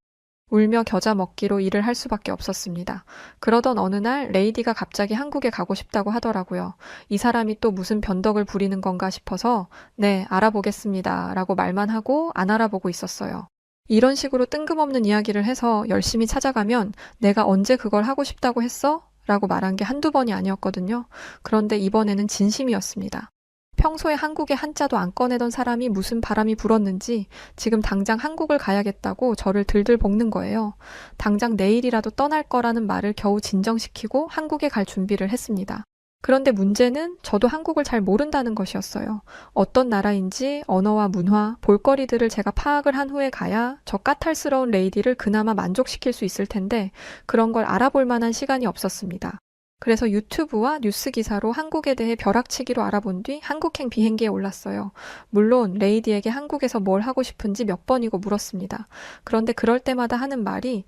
울며 겨자 먹기로 일을 할 수밖에 없었습니다. 그러던 어느 날 레이디가 갑자기 한국에 가고 싶다고 하더라고요. 이 사람이 또 무슨 변덕을 부리는 건가 싶어서 네, 알아보겠습니다 라고 말만 하고 안 알아보고 있었어요. 이런 식으로 뜬금없는 이야기를 해서 열심히 찾아가면 내가 언제 그걸 하고 싶다고 했어? 라고 말한 게 한두 번이 아니었거든요. 그런데 이번에는 진심이었습니다. 평소에 한국에 한자도 안 꺼내던 사람이 무슨 바람이 불었는지 지금 당장 한국을 가야겠다고 저를 들들 볶는 거예요. 당장 내일이라도 떠날 거라는 말을 겨우 진정시키고 한국에 갈 준비를 했습니다. 그런데 문제는 저도 한국을 잘 모른다는 것이었어요. 어떤 나라인지 언어와 문화, 볼거리들을 제가 파악을 한 후에 가야 저 까탈스러운 레이디를 그나마 만족시킬 수 있을 텐데 그런 걸 알아볼 만한 시간이 없었습니다. 그래서 유튜브와 뉴스 기사로 한국에 대해 벼락치기로 알아본 뒤 한국행 비행기에 올랐어요. 물론 레이디에게 한국에서 뭘 하고 싶은지 몇 번이고 물었습니다. 그런데 그럴 때마다 하는 말이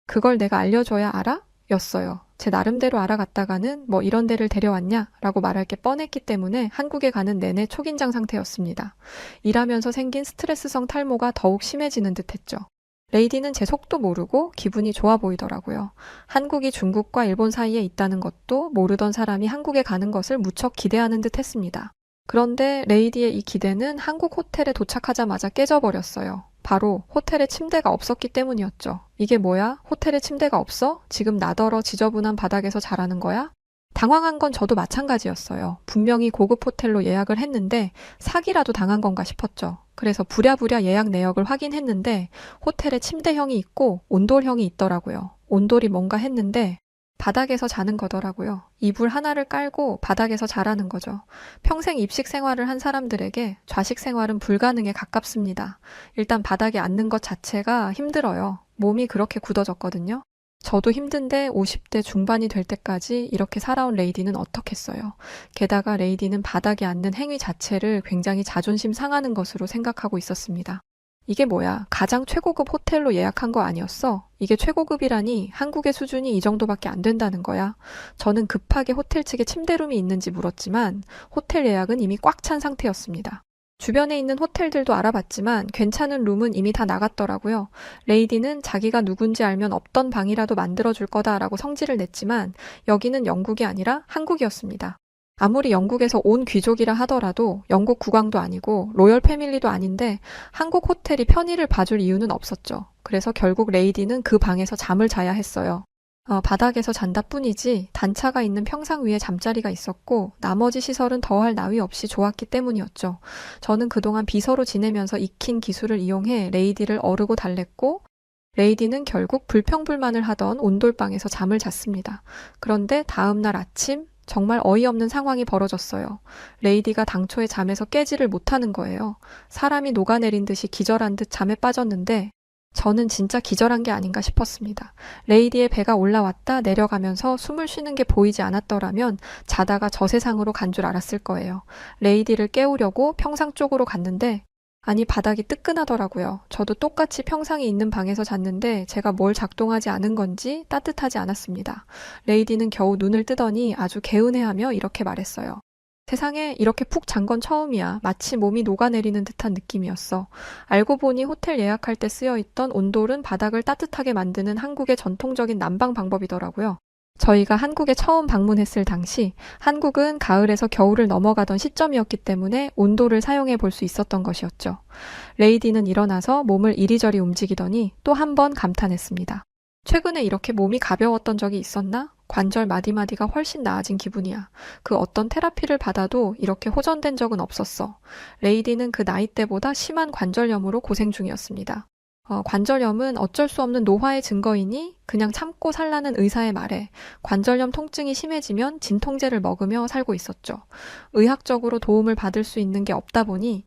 그걸 내가 알려줘야 알아? 였어요. 제 나름대로 알아갔다가는 뭐 이런 데를 데려왔냐? 라고 말할 게 뻔했기 때문에 한국에 가는 내내 초긴장 상태였습니다. 일하면서 생긴 스트레스성 탈모가 더욱 심해지는 듯 했죠. 레이디는 제 속도 모르고 기분이 좋아 보이더라고요. 한국이 중국과 일본 사이에 있다는 것도 모르던 사람이 한국에 가는 것을 무척 기대하는 듯 했습니다. 그런데 레이디의 이 기대는 한국 호텔에 도착하자마자 깨져버렸어요. 바로 호텔에 침대가 없었기 때문이었죠. 이게 뭐야? 호텔에 침대가 없어? 지금 나더러 지저분한 바닥에서 자라는 거야? 당황한 건 저도 마찬가지였어요. 분명히 고급 호텔로 예약을 했는데 사기라도 당한 건가 싶었죠. 그래서 부랴부랴 예약 내역을 확인했는데 호텔에 침대형이 있고 온돌형이 있더라고요. 온돌이 뭔가 했는데 바닥에서 자는 거더라고요. 이불 하나를 깔고 바닥에서 자라는 거죠. 평생 입식 생활을 한 사람들에게 좌식 생활은 불가능에 가깝습니다. 일단 바닥에 앉는 것 자체가 힘들어요. 몸이 그렇게 굳어졌거든요. 저도 힘든데 50대 중반이 될 때까지 이렇게 살아온 레이디는 어떻겠어요. 게다가 레이디는 바닥에 앉는 행위 자체를 굉장히 자존심 상하는 것으로 생각하고 있었습니다. 이게 뭐야? 가장 최고급 호텔로 예약한 거 아니었어? 이게 최고급이라니 한국의 수준이 이 정도밖에 안 된다는 거야. 저는 급하게 호텔 측에 침대룸이 있는지 물었지만 호텔 예약은 이미 꽉 찬 상태였습니다. 주변에 있는 호텔들도 알아봤지만 괜찮은 룸은 이미 다 나갔더라고요. 레이디는 자기가 누군지 알면 없던 방이라도 만들어줄 거다라고 성질을 냈지만 여기는 영국이 아니라 한국이었습니다. 아무리 영국에서 온 귀족이라 하더라도 영국 국왕도 아니고 로열 패밀리도 아닌데 한국 호텔이 편의를 봐줄 이유는 없었죠. 그래서 결국 레이디는 그 방에서 잠을 자야 했어요. 바닥에서 잔다 뿐이지 단차가 있는 평상 위에 잠자리가 있었고 나머지 시설은 더할 나위 없이 좋았기 때문이었죠. 저는 그동안 비서로 지내면서 익힌 기술을 이용해 레이디를 어르고 달랬고 레이디는 결국 불평불만을 하던 온돌방에서 잠을 잤습니다. 그런데 다음날 아침 정말 어이없는 상황이 벌어졌어요. 레이디가 당초에 잠에서 깨지를 못하는 거예요. 사람이 녹아내린 듯이 기절한 듯 잠에 빠졌는데 저는 진짜 기절한 게 아닌가 싶었습니다. 레이디의 배가 올라왔다 내려가면서 숨을 쉬는 게 보이지 않았더라면 자다가 저 세상으로 간 줄 알았을 거예요. 레이디를 깨우려고 평상 쪽으로 갔는데 아니 바닥이 뜨끈하더라고요. 저도 똑같이 평상이 있는 방에서 잤는데 제가 뭘 작동하지 않은 건지 따뜻하지 않았습니다. 레이디는 겨우 눈을 뜨더니 아주 개운해하며 이렇게 말했어요. 세상에 이렇게 푹 잔 건 처음이야. 마치 몸이 녹아내리는 듯한 느낌이었어. 알고 보니 호텔 예약할 때 쓰여있던 온돌은 바닥을 따뜻하게 만드는 한국의 전통적인 난방 방법이더라고요. 저희가 한국에 처음 방문했을 당시 한국은 가을에서 겨울을 넘어가던 시점이었기 때문에 온돌을 사용해 볼 수 있었던 것이었죠. 레이디는 일어나서 몸을 이리저리 움직이더니 또 한 번 감탄했습니다. 최근에 이렇게 몸이 가벼웠던 적이 있었나? 관절 마디마디가 훨씬 나아진 기분이야. 그 어떤 테라피를 받아도 이렇게 호전된 적은 없었어. 레이디는 그 나이대보다 심한 관절염으로 고생 중이었습니다. 관절염은 어쩔 수 없는 노화의 증거이니 그냥 참고 살라는 의사의 말에 관절염 통증이 심해지면 진통제를 먹으며 살고 있었죠. 의학적으로 도움을 받을 수 있는 게 없다 보니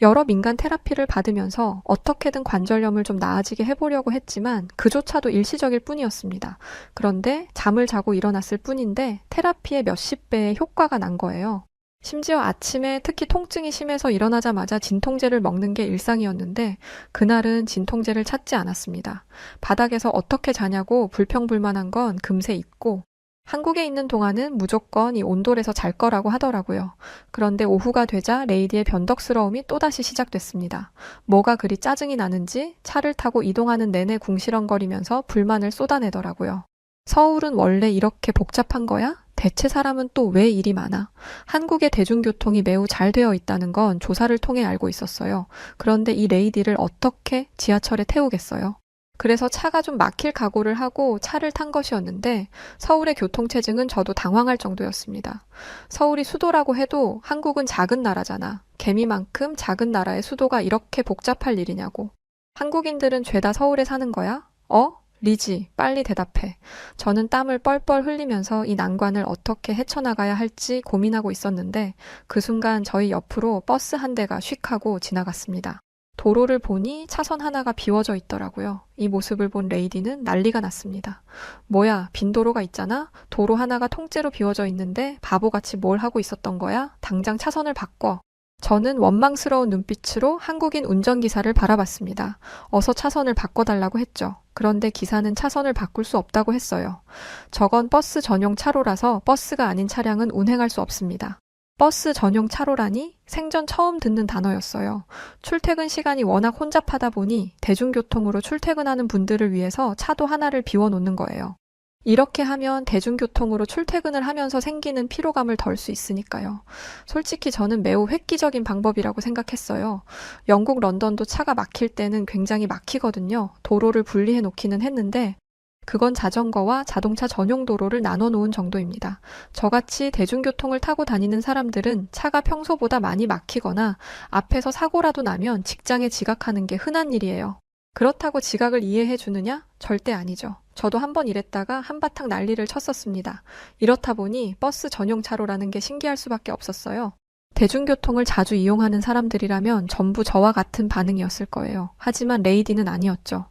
여러 민간 테라피를 받으면서 어떻게든 관절염을 좀 나아지게 해보려고 했지만 그조차도 일시적일 뿐이었습니다. 그런데 잠을 자고 일어났을 뿐인데 테라피의 몇십 배의 효과가 난 거예요. 심지어 아침에 특히 통증이 심해서 일어나자마자 진통제를 먹는 게 일상이었는데 그날은 진통제를 찾지 않았습니다. 바닥에서 어떻게 자냐고 불평불만한 건 금세 잊고 한국에 있는 동안은 무조건 이 온돌에서 잘 거라고 하더라고요. 그런데 오후가 되자 레이디의 변덕스러움이 또다시 시작됐습니다. 뭐가 그리 짜증이 나는지 차를 타고 이동하는 내내 궁시렁거리면서 불만을 쏟아내더라고요. 서울은 원래 이렇게 복잡한 거야? 대체 사람은 또 왜 일이 많아? 한국의 대중교통이 매우 잘 되어 있다는 건 조사를 통해 알고 있었어요. 그런데 이 레이디를 어떻게 지하철에 태우겠어요? 그래서 차가 좀 막힐 각오를 하고 차를 탄 것이었는데 서울의 교통체증은 저도 당황할 정도였습니다. 서울이 수도라고 해도 한국은 작은 나라잖아. 개미만큼 작은 나라의 수도가 이렇게 복잡할 일이냐고. 한국인들은 죄다 서울에 사는 거야? 리지, 빨리 대답해. 저는 땀을 뻘뻘 흘리면서 이 난관을 어떻게 헤쳐나가야 할지 고민하고 있었는데 그 순간 저희 옆으로 버스 한 대가 휙 하고 지나갔습니다. 도로를 보니 차선 하나가 비워져 있더라고요. 이 모습을 본 레이디는 난리가 났습니다. 뭐야, 빈 도로가 있잖아? 도로 하나가 통째로 비워져 있는데 바보같이 뭘 하고 있었던 거야? 당장 차선을 바꿔. 저는 원망스러운 눈빛으로 한국인 운전기사를 바라봤습니다. 어서 차선을 바꿔달라고 했죠. 그런데 기사는 차선을 바꿀 수 없다고 했어요. 저건 버스 전용 차로라서 버스가 아닌 차량은 운행할 수 없습니다. 버스 전용 차로라니 생전 처음 듣는 단어였어요. 출퇴근 시간이 워낙 혼잡하다 보니 대중교통으로 출퇴근하는 분들을 위해서 차도 하나를 비워놓는 거예요. 이렇게 하면 대중교통으로 출퇴근을 하면서 생기는 피로감을 덜 수 있으니까요. 솔직히 저는 매우 획기적인 방법이라고 생각했어요. 영국 런던도 차가 막힐 때는 굉장히 막히거든요. 도로를 분리해 놓기는 했는데 그건 자전거와 자동차 전용 도로를 나눠 놓은 정도입니다. 저같이 대중교통을 타고 다니는 사람들은 차가 평소보다 많이 막히거나 앞에서 사고라도 나면 직장에 지각하는 게 흔한 일이에요. 그렇다고 지각을 이해해 주느냐? 절대 아니죠. 저도 한번 이랬다가 한바탕 난리를 쳤었습니다. 이렇다 보니 버스 전용 차로라는 게 신기할 수밖에 없었어요. 대중교통을 자주 이용하는 사람들이라면 전부 저와 같은 반응이었을 거예요. 하지만 레이디는 아니었죠.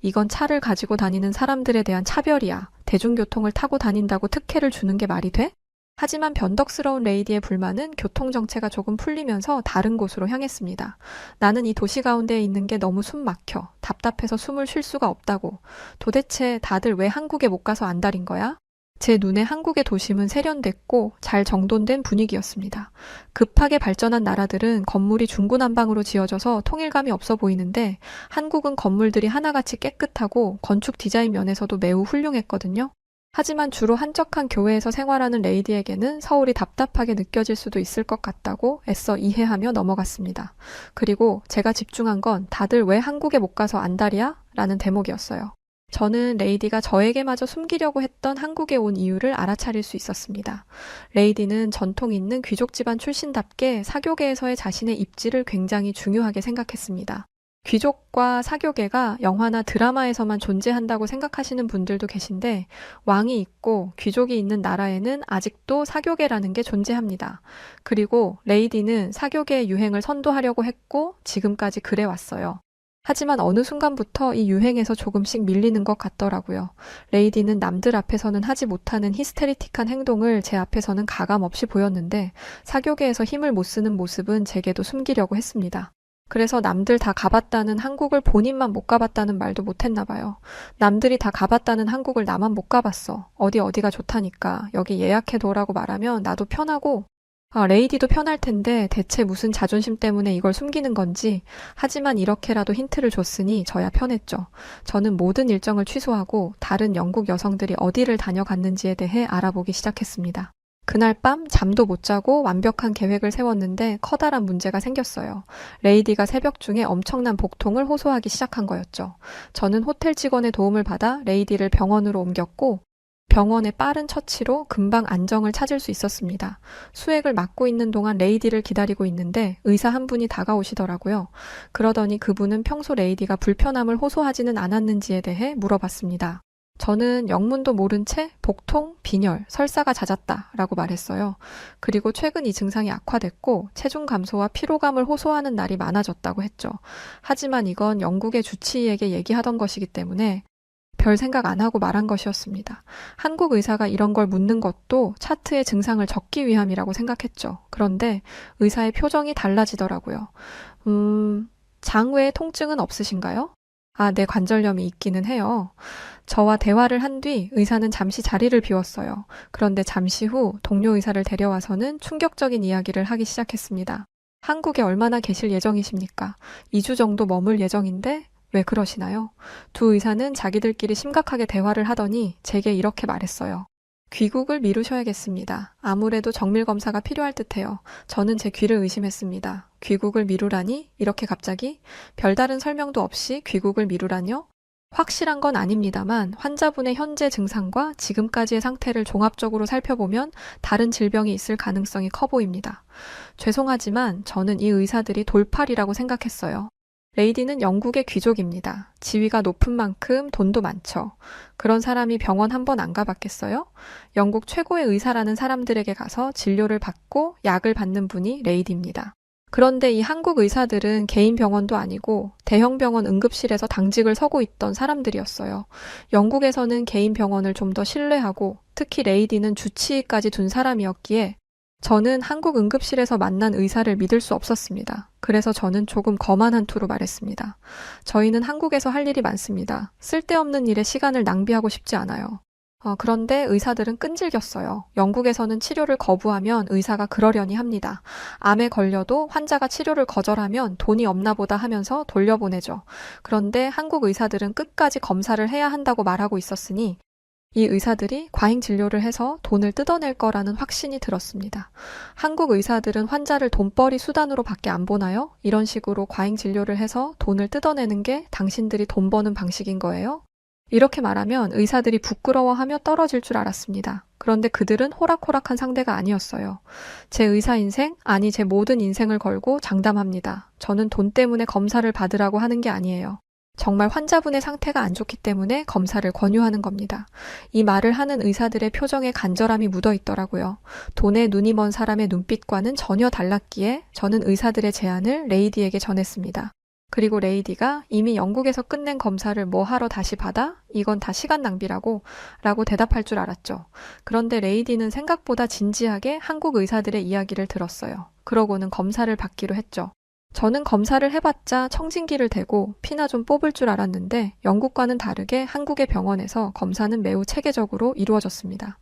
이건 차를 가지고 다니는 사람들에 대한 차별이야. 대중교통을 타고 다닌다고 특혜를 주는 게 말이 돼? 하지만 변덕스러운 레이디의 불만은 교통정체가 조금 풀리면서 다른 곳으로 향했습니다. 나는 이 도시 가운데에 있는 게 너무 숨 막혀. 답답해서 숨을 쉴 수가 없다고. 도대체 다들 왜 한국에 못 가서 안달인 거야? 제 눈에 한국의 도심은 세련됐고 잘 정돈된 분위기였습니다. 급하게 발전한 나라들은 건물이 중구난방으로 지어져서 통일감이 없어 보이는데 한국은 건물들이 하나같이 깨끗하고 건축 디자인 면에서도 매우 훌륭했거든요. 하지만 주로 한적한 교외에서 생활하는 레이디에게는 서울이 답답하게 느껴질 수도 있을 것 같다고 애써 이해하며 넘어갔습니다. 그리고 제가 집중한 건 다들 왜 한국에 못 가서 안달이야? 라는 대목이었어요. 저는 레이디가 저에게마저 숨기려고 했던 한국에 온 이유를 알아차릴 수 있었습니다. 레이디는 전통 있는 귀족 집안 출신답게 사교계에서의 자신의 입지를 굉장히 중요하게 생각했습니다. 귀족과 사교계가 영화나 드라마에서만 존재한다고 생각하시는 분들도 계신데 왕이 있고 귀족이 있는 나라에는 아직도 사교계라는 게 존재합니다. 그리고 레이디는 사교계의 유행을 선도하려고 했고 지금까지 그래왔어요. 하지만 어느 순간부터 이 유행에서 조금씩 밀리는 것 같더라고요. 레이디는 남들 앞에서는 하지 못하는 히스테리틱한 행동을 제 앞에서는 가감없이 보였는데 사교계에서 힘을 못 쓰는 모습은 제게도 숨기려고 했습니다. 그래서 남들 다 가봤다는 한국을 본인만 못 가봤다는 말도 못했나 봐요. 남들이 다 가봤다는 한국을 나만 못 가봤어. 어디가 좋다니까. 여기 예약해둬라고 말하면 나도 편하고 레이디도 편할 텐데 대체 무슨 자존심 때문에 이걸 숨기는 건지. 하지만 이렇게라도 힌트를 줬으니 저야 편했죠. 저는 모든 일정을 취소하고 다른 영국 여성들이 어디를 다녀갔는지에 대해 알아보기 시작했습니다. 그날 밤 잠도 못 자고 완벽한 계획을 세웠는데 커다란 문제가 생겼어요. 레이디가 새벽 중에 엄청난 복통을 호소하기 시작한 거였죠. 저는 호텔 직원의 도움을 받아 레이디를 병원으로 옮겼고 병원의 빠른 처치로 금방 안정을 찾을 수 있었습니다. 수액을 맞고 있는 동안 레이디를 기다리고 있는데 의사 한 분이 다가오시더라고요. 그러더니 그분은 평소 레이디가 불편함을 호소하지는 않았는지에 대해 물어봤습니다. 저는 영문도 모른 채 복통, 빈혈, 설사가 잦았다라고 말했어요. 그리고 최근 이 증상이 악화됐고 체중 감소와 피로감을 호소하는 날이 많아졌다고 했죠. 하지만 이건 영국의 주치의에게 얘기하던 것이기 때문에 별 생각 안 하고 말한 것이었습니다. 한국 의사가 이런 걸 묻는 것도 차트에 증상을 적기 위함이라고 생각했죠. 그런데 의사의 표정이 달라지더라고요. 장 외에 통증은 없으신가요? 네, 관절염이 있기는 해요. 저와 대화를 한 뒤 의사는 잠시 자리를 비웠어요. 그런데 잠시 후 동료 의사를 데려와서는 충격적인 이야기를 하기 시작했습니다. 한국에 얼마나 계실 예정이십니까? 2주 정도 머물 예정인데 왜 그러시나요? 두 의사는 자기들끼리 심각하게 대화를 하더니 제게 이렇게 말했어요. 귀국을 미루셔야겠습니다. 아무래도 정밀검사가 필요할 듯해요. 저는 제 귀를 의심했습니다. 귀국을 미루라니? 이렇게 갑자기? 별다른 설명도 없이 귀국을 미루라뇨? 확실한 건 아닙니다만 환자분의 현재 증상과 지금까지의 상태를 종합적으로 살펴보면 다른 질병이 있을 가능성이 커 보입니다. 죄송하지만 저는 이 의사들이 돌팔이라고 생각했어요. 레이디는 영국의 귀족입니다. 지위가 높은 만큼 돈도 많죠. 그런 사람이 병원 한 번 안 가봤겠어요? 영국 최고의 의사라는 사람들에게 가서 진료를 받고 약을 받는 분이 레이디입니다. 그런데 이 한국 의사들은 개인 병원도 아니고 대형 병원 응급실에서 당직을 서고 있던 사람들이었어요. 영국에서는 개인 병원을 좀 더 신뢰하고 특히 레이디는 주치의까지 둔 사람이었기에 저는 한국 응급실에서 만난 의사를 믿을 수 없었습니다. 그래서 저는 조금 거만한 투로 말했습니다. 저희는 한국에서 할 일이 많습니다. 쓸데없는 일에 시간을 낭비하고 싶지 않아요. 그런데 의사들은 끈질겼어요. 영국에서는 치료를 거부하면 의사가 그러려니 합니다. 암에 걸려도 환자가 치료를 거절하면 돈이 없나 보다 하면서 돌려보내죠. 그런데 한국 의사들은 끝까지 검사를 해야 한다고 말하고 있었으니 이 의사들이 과잉 진료를 해서 돈을 뜯어낼 거라는 확신이 들었습니다. 한국 의사들은 환자를 돈벌이 수단으로 밖에 안 보나요? 이런 식으로 과잉 진료를 해서 돈을 뜯어내는 게 당신들이 돈 버는 방식인 거예요? 이렇게 말하면 의사들이 부끄러워하며 떨어질 줄 알았습니다. 그런데 그들은 호락호락한 상대가 아니었어요. 제 의사 인생, 아니 제 모든 인생을 걸고 장담합니다. 저는 돈 때문에 검사를 받으라고 하는 게 아니에요. 정말 환자분의 상태가 안 좋기 때문에 검사를 권유하는 겁니다. 이 말을 하는 의사들의 표정에 간절함이 묻어 있더라고요. 돈에 눈이 먼 사람의 눈빛과는 전혀 달랐기에 저는 의사들의 제안을 레이디에게 전했습니다. 그리고 레이디가 이미 영국에서 끝낸 검사를 뭐 하러 다시 받아? 이건 다 시간 낭비라고 라고 대답할 줄 알았죠. 그런데 레이디는 생각보다 진지하게 한국 의사들의 이야기를 들었어요. 그러고는 검사를 받기로 했죠. 저는 검사를 해봤자 청진기를 대고 피나 좀 뽑을 줄 알았는데 영국과는 다르게 한국의 병원에서 검사는 매우 체계적으로 이루어졌습니다.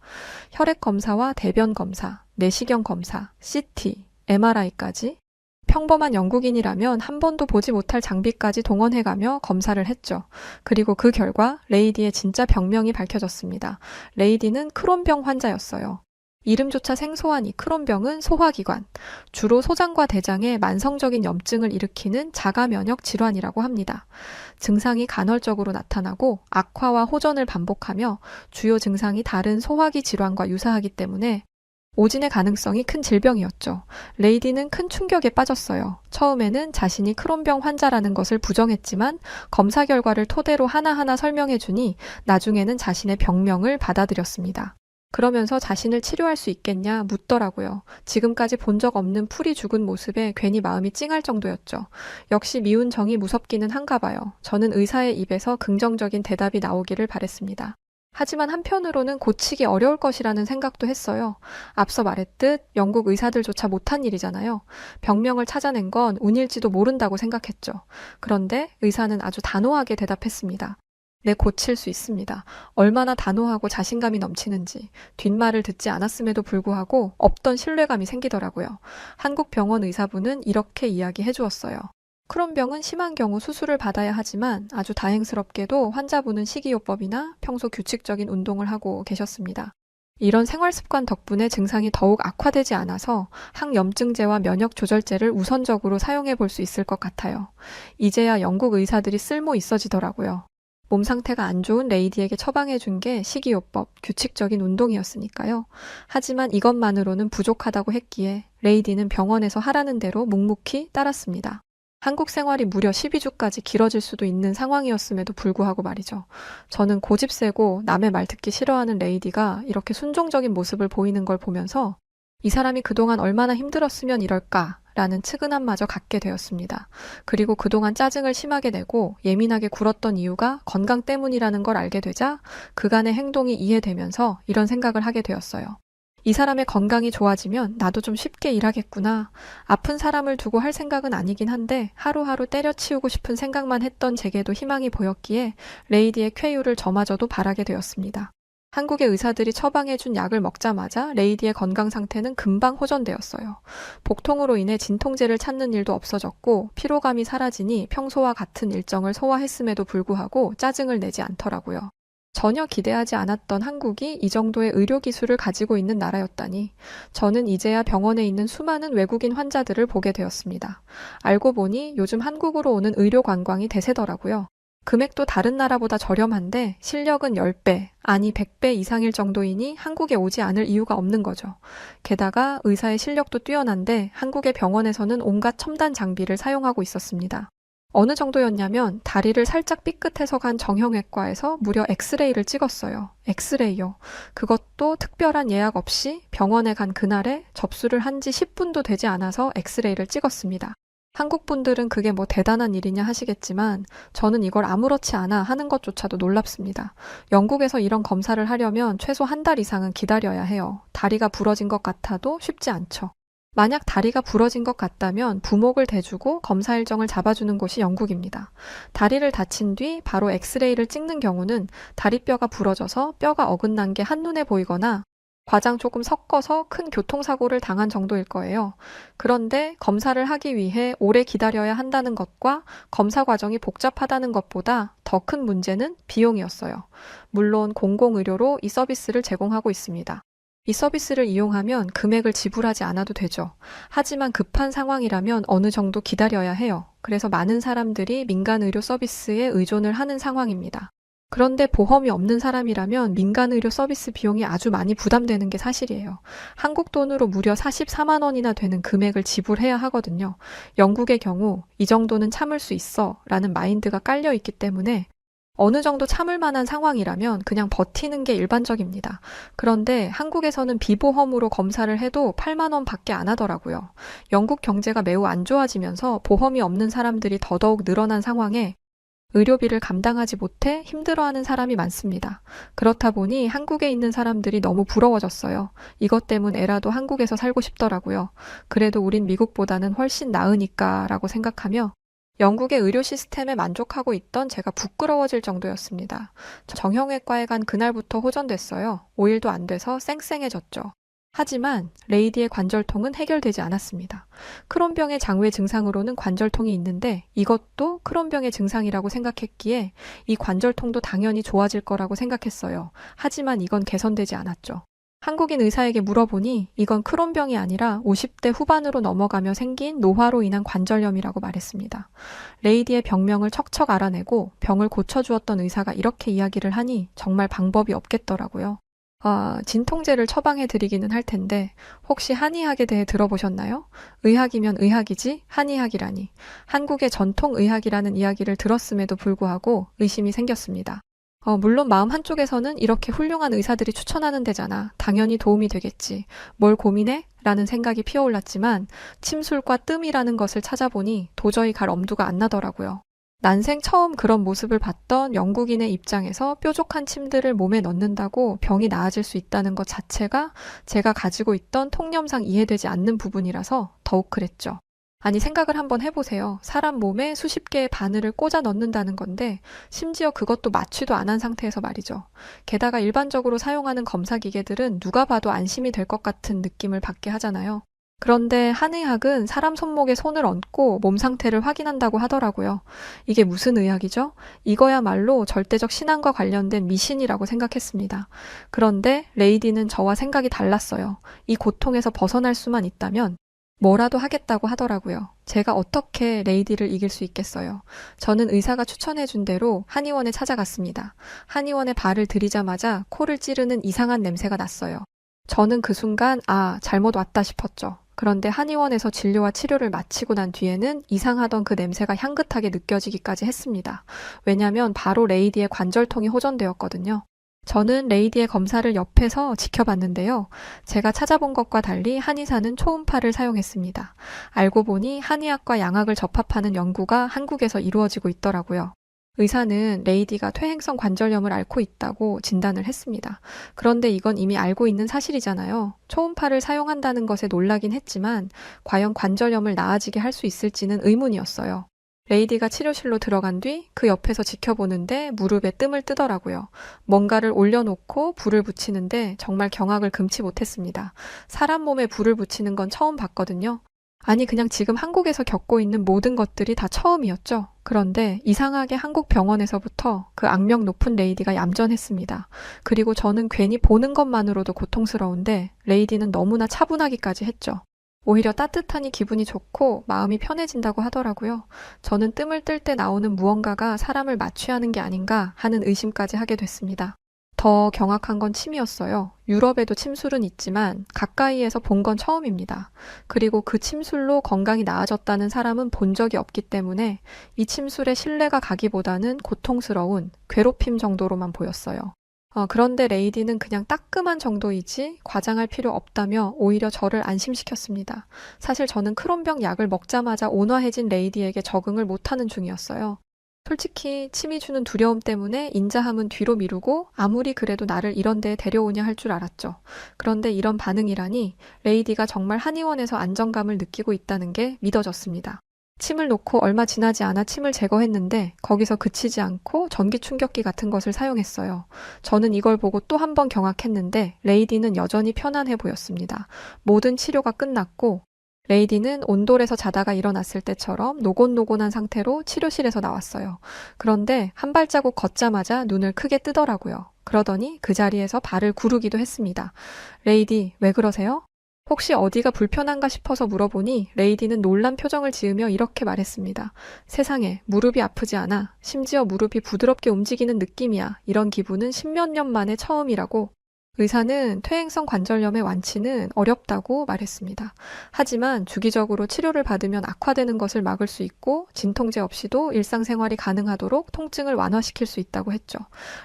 혈액 검사와 대변 검사, 내시경 검사, CT, MRI까지 평범한 영국인이라면 한 번도 보지 못할 장비까지 동원해가며 검사를 했죠. 그리고 그 결과 레이디의 진짜 병명이 밝혀졌습니다. 레이디는 크론병 환자였어요. 이름조차 생소한 이 크론병은 소화기관, 주로 소장과 대장에 만성적인 염증을 일으키는 자가면역 질환이라고 합니다. 증상이 간헐적으로 나타나고 악화와 호전을 반복하며 주요 증상이 다른 소화기 질환과 유사하기 때문에 오진의 가능성이 큰 질병이었죠. 레이디는 큰 충격에 빠졌어요. 처음에는 자신이 크론병 환자라는 것을 부정했지만 검사 결과를 토대로 하나하나 설명해주니 나중에는 자신의 병명을 받아들였습니다. 그러면서 자신을 치료할 수 있겠냐 묻더라고요. 지금까지 본 적 없는 풀이 죽은 모습에 괜히 마음이 찡할 정도였죠. 역시 미운 정이 무섭기는 한가 봐요. 저는 의사의 입에서 긍정적인 대답이 나오기를 바랬습니다. 하지만 한편으로는 고치기 어려울 것이라는 생각도 했어요. 앞서 말했듯 영국 의사들조차 못한 일이잖아요. 병명을 찾아낸 건 운일지도 모른다고 생각했죠. 그런데 의사는 아주 단호하게 대답했습니다. 네, 고칠 수 있습니다. 얼마나 단호하고 자신감이 넘치는지 뒷말을 듣지 않았음에도 불구하고 없던 신뢰감이 생기더라고요. 한국 병원 의사분은 이렇게 이야기해 주었어요. 크론병은 심한 경우 수술을 받아야 하지만 아주 다행스럽게도 환자분은 식이요법이나 평소 규칙적인 운동을 하고 계셨습니다. 이런 생활 습관 덕분에 증상이 더욱 악화되지 않아서 항염증제와 면역조절제를 우선적으로 사용해 볼 수 있을 것 같아요. 이제야 영국 의사들이 쓸모 있어지더라고요. 몸 상태가 안 좋은 레이디에게 처방해 준 게 식이요법, 규칙적인 운동이었으니까요. 하지만 이것만으로는 부족하다고 했기에 레이디는 병원에서 하라는 대로 묵묵히 따랐습니다. 한국 생활이 무려 12주까지 길어질 수도 있는 상황이었음에도 불구하고 말이죠. 저는 고집 세고 남의 말 듣기 싫어하는 레이디가 이렇게 순종적인 모습을 보이는 걸 보면서 이 사람이 그동안 얼마나 힘들었으면 이럴까 라는 측은함마저 갖게 되었습니다. 그리고 그동안 짜증을 심하게 내고 예민하게 굴었던 이유가 건강 때문이라는 걸 알게 되자 그간의 행동이 이해되면서 이런 생각을 하게 되었어요. 이 사람의 건강이 좋아지면 나도 좀 쉽게 일하겠구나. 아픈 사람을 두고 할 생각은 아니긴 한데 하루하루 때려치우고 싶은 생각만 했던 제게도 희망이 보였기에 레이디의 쾌유를 저마저도 바라게 되었습니다. 한국의 의사들이 처방해준 약을 먹자마자 레이디의 건강 상태는 금방 호전되었어요. 복통으로 인해 진통제를 찾는 일도 없어졌고 피로감이 사라지니 평소와 같은 일정을 소화했음에도 불구하고 짜증을 내지 않더라고요. 전혀 기대하지 않았던 한국이 이 정도의 의료기술을 가지고 있는 나라였다니 저는 이제야 병원에 있는 수많은 외국인 환자들을 보게 되었습니다. 알고 보니 요즘 한국으로 오는 의료 관광이 대세더라고요. 금액도 다른 나라보다 저렴한데 실력은 10배, 아니 100배 이상일 정도이니 한국에 오지 않을 이유가 없는 거죠. 게다가 의사의 실력도 뛰어난데 한국의 병원에서는 온갖 첨단 장비를 사용하고 있었습니다. 어느 정도였냐면 다리를 살짝 삐끗해서 간 정형외과에서 무려 엑스레이를 찍었어요. 엑스레이요. 그것도 특별한 예약 없이 병원에 간 그날에 접수를 한 지 10분도 되지 않아서 엑스레이를 찍었습니다. 한국 분들은 그게 뭐 대단한 일이냐 하시겠지만 저는 이걸 아무렇지 않아 하는 것조차도 놀랍습니다. 영국에서 이런 검사를 하려면 최소 한 달 이상은 기다려야 해요. 다리가 부러진 것 같아도 쉽지 않죠. 만약 다리가 부러진 것 같다면 부목을 대주고 검사 일정을 잡아주는 곳이 영국입니다. 다리를 다친 뒤 바로 엑스레이를 찍는 경우는 다리뼈가 부러져서 뼈가 어긋난 게 한눈에 보이거나 과장 조금 섞어서 큰 교통사고를 당한 정도일 거예요. 그런데 검사를 하기 위해 오래 기다려야 한다는 것과 검사 과정이 복잡하다는 것보다 더 큰 문제는 비용이었어요. 물론 공공의료로 이 서비스를 제공하고 있습니다. 이 서비스를 이용하면 금액을 지불하지 않아도 되죠. 하지만 급한 상황이라면 어느 정도 기다려야 해요. 그래서 많은 사람들이 민간 의료 서비스에 의존을 하는 상황입니다. 그런데 보험이 없는 사람이라면 민간 의료 서비스 비용이 아주 많이 부담되는 게 사실이에요. 한국 돈으로 무려 44만 원이나 되는 금액을 지불해야 하거든요. 영국의 경우 이 정도는 참을 수 있어 라는 마인드가 깔려 있기 때문에 어느 정도 참을 만한 상황이라면 그냥 버티는 게 일반적입니다. 그런데 한국에서는 비보험으로 검사를 해도 8만 원 밖에 안 하더라고요. 영국 경제가 매우 안 좋아지면서 보험이 없는 사람들이 더더욱 늘어난 상황에 의료비를 감당하지 못해 힘들어하는 사람이 많습니다. 그렇다 보니 한국에 있는 사람들이 너무 부러워졌어요. 이것 때문에라도 한국에서 살고 싶더라고요. 그래도 우린 미국보다는 훨씬 나으니까 라고 생각하며 영국의 의료 시스템에 만족하고 있던 제가 부끄러워질 정도였습니다. 정형외과에 간 그날부터 호전됐어요. 5일도 안 돼서 쌩쌩해졌죠. 하지만 레이디의 관절통은 해결되지 않았습니다. 크론병의 장외 증상으로는 관절통이 있는데 이것도 크론병의 증상이라고 생각했기에 이 관절통도 당연히 좋아질 거라고 생각했어요. 하지만 이건 개선되지 않았죠. 한국인 의사에게 물어보니 이건 크론병이 아니라 50대 후반으로 넘어가며 생긴 노화로 인한 관절염이라고 말했습니다. 레이디의 병명을 척척 알아내고 병을 고쳐주었던 의사가 이렇게 이야기를 하니 정말 방법이 없겠더라고요. 진통제를 처방해 드리기는 할 텐데 혹시 한의학에 대해 들어보셨나요? 의학이면 의학이지 한의학이라니. 한국의 전통 의학이라는 이야기를 들었음에도 불구하고 의심이 생겼습니다. 물론 마음 한쪽에서는 이렇게 훌륭한 의사들이 추천하는 데잖아. 당연히 도움이 되겠지. 뭘 고민해? 라는 생각이 피어올랐지만 침술과 뜸이라는 것을 찾아보니 도저히 갈 엄두가 안 나더라고요. 난생 처음 그런 모습을 봤던 영국인의 입장에서 뾰족한 침들을 몸에 넣는다고 병이 나아질 수 있다는 것 자체가 제가 가지고 있던 통념상 이해되지 않는 부분이라서 더욱 그랬죠. 아니 생각을 한번 해보세요. 사람 몸에 수십 개의 바늘을 꽂아 넣는다는 건데 심지어 그것도 마취도 안 한 상태에서 말이죠. 게다가 일반적으로 사용하는 검사 기계들은 누가 봐도 안심이 될 것 같은 느낌을 받게 하잖아요. 그런데 한의학은 사람 손목에 손을 얹고 몸 상태를 확인한다고 하더라고요. 이게 무슨 의학이죠? 이거야말로 절대적 신앙과 관련된 미신이라고 생각했습니다. 그런데 레이디는 저와 생각이 달랐어요. 이 고통에서 벗어날 수만 있다면 뭐라도 하겠다고 하더라고요. 제가 어떻게 레이디를 이길 수 있겠어요. 저는 의사가 추천해준 대로 한의원에 찾아갔습니다. 한의원에 발을 들이자마자 코를 찌르는 이상한 냄새가 났어요. 저는 그 순간 잘못 왔다 싶었죠. 그런데 한의원에서 진료와 치료를 마치고 난 뒤에는 이상하던 그 냄새가 향긋하게 느껴지기까지 했습니다. 왜냐면 바로 레이디의 관절통이 호전되었거든요. 저는 레이디의 검사를 옆에서 지켜봤는데요. 제가 찾아본 것과 달리 한의사는 초음파를 사용했습니다. 알고 보니 한의학과 양학을 접합하는 연구가 한국에서 이루어지고 있더라고요. 의사는 레이디가 퇴행성 관절염을 앓고 있다고 진단을 했습니다. 그런데 이건 이미 알고 있는 사실이잖아요. 초음파를 사용한다는 것에 놀라긴 했지만 과연 관절염을 나아지게 할 수 있을지는 의문이었어요. 레이디가 치료실로 들어간 뒤 그 옆에서 지켜보는데 무릎에 뜸을 뜨더라고요. 뭔가를 올려놓고 불을 붙이는데 정말 경악을 금치 못했습니다. 사람 몸에 불을 붙이는 건 처음 봤거든요. 아니 그냥 지금 한국에서 겪고 있는 모든 것들이 다 처음이었죠. 그런데 이상하게 한국 병원에서부터 그 악명 높은 레이디가 얌전했습니다. 그리고 저는 괜히 보는 것만으로도 고통스러운데 레이디는 너무나 차분하기까지 했죠. 오히려 따뜻하니 기분이 좋고 마음이 편해진다고 하더라고요. 저는 뜸을 뜰 때 나오는 무언가가 사람을 마취하는 게 아닌가 하는 의심까지 하게 됐습니다. 더 경악한 건 침이었어요. 유럽에도 침술은 있지만 가까이에서 본 건 처음입니다. 그리고 그 침술로 건강이 나아졌다는 사람은 본 적이 없기 때문에 이 침술에 신뢰가 가기보다는 고통스러운 괴롭힘 정도로만 보였어요. 그런데 레이디는 그냥 따끔한 정도이지 과장할 필요 없다며 오히려 저를 안심시켰습니다. 사실 저는 크론병 약을 먹자마자 온화해진 레이디에게 적응을 못하는 중이었어요. 솔직히 침이 주는 두려움 때문에 인자함은 뒤로 미루고 아무리 그래도 나를 이런 데에 데려오냐 할 줄 알았죠. 그런데 이런 반응이라니 레이디가 정말 한의원에서 안정감을 느끼고 있다는 게 믿어졌습니다. 침을 놓고 얼마 지나지 않아 침을 제거했는데 거기서 그치지 않고 전기 충격기 같은 것을 사용했어요. 저는 이걸 보고 또 한 번 경악했는데 레이디는 여전히 편안해 보였습니다. 모든 치료가 끝났고 레이디는 온돌에서 자다가 일어났을 때처럼 노곤노곤한 상태로 치료실에서 나왔어요. 그런데 한 발자국 걷자마자 눈을 크게 뜨더라고요. 그러더니 그 자리에서 발을 구르기도 했습니다. 레이디, 왜 그러세요? 혹시 어디가 불편한가 싶어서 물어보니 레이디는 놀란 표정을 지으며 이렇게 말했습니다. 세상에, 무릎이 아프지 않아. 심지어 무릎이 부드럽게 움직이는 느낌이야. 이런 기분은 십몇 년 만에 처음이라고. 의사는 퇴행성 관절염의 완치는 어렵다고 말했습니다. 하지만 주기적으로 치료를 받으면 악화되는 것을 막을 수 있고 진통제 없이도 일상생활이 가능하도록 통증을 완화시킬 수 있다고 했죠.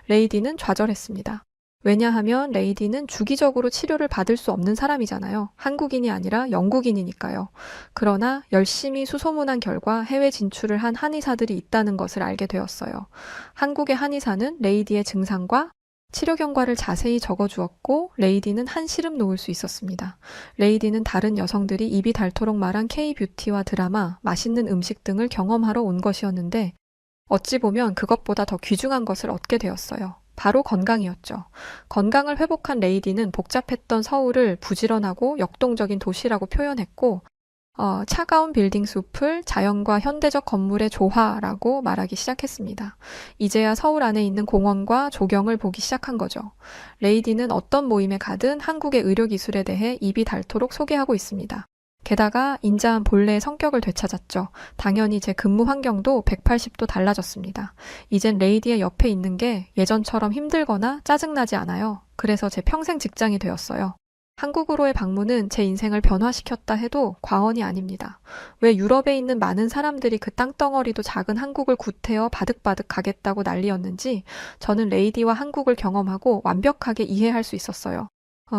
레이디는 좌절했습니다. 왜냐하면 레이디는 주기적으로 치료를 받을 수 없는 사람이잖아요. 한국인이 아니라 영국인이니까요. 그러나 열심히 수소문한 결과 해외 진출을 한 한의사들이 있다는 것을 알게 되었어요. 한국의 한의사는 레이디의 증상과 치료 경과를 자세히 적어주었고 레이디는 한시름 놓을 수 있었습니다. 레이디는 다른 여성들이 입이 닳도록 말한 K-뷰티와 드라마, 맛있는 음식 등을 경험하러 온 것이었는데 어찌 보면 그것보다 더 귀중한 것을 얻게 되었어요. 바로 건강이었죠. 건강을 회복한 레이디는 복잡했던 서울을 부지런하고 역동적인 도시라고 표현했고 차가운 빌딩 숲을 자연과 현대적 건물의 조화라고 말하기 시작했습니다. 이제야 서울 안에 있는 공원과 조경을 보기 시작한 거죠. 레이디는 어떤 모임에 가든 한국의 의료기술에 대해 입이 닳도록 소개하고 있습니다. 게다가 인자한 본래의 성격을 되찾았죠. 당연히 제 근무 환경도 180도 달라졌습니다. 이젠 레이디의 옆에 있는 게 예전처럼 힘들거나 짜증나지 않아요. 그래서 제 평생 직장이 되었어요. 한국으로의 방문은 제 인생을 변화시켰다 해도 과언이 아닙니다. 왜 유럽에 있는 많은 사람들이 그 땅덩어리도 작은 한국을 구태여 바득바득 가겠다고 난리였는지 저는 레이디와 한국을 경험하고 완벽하게 이해할 수 있었어요.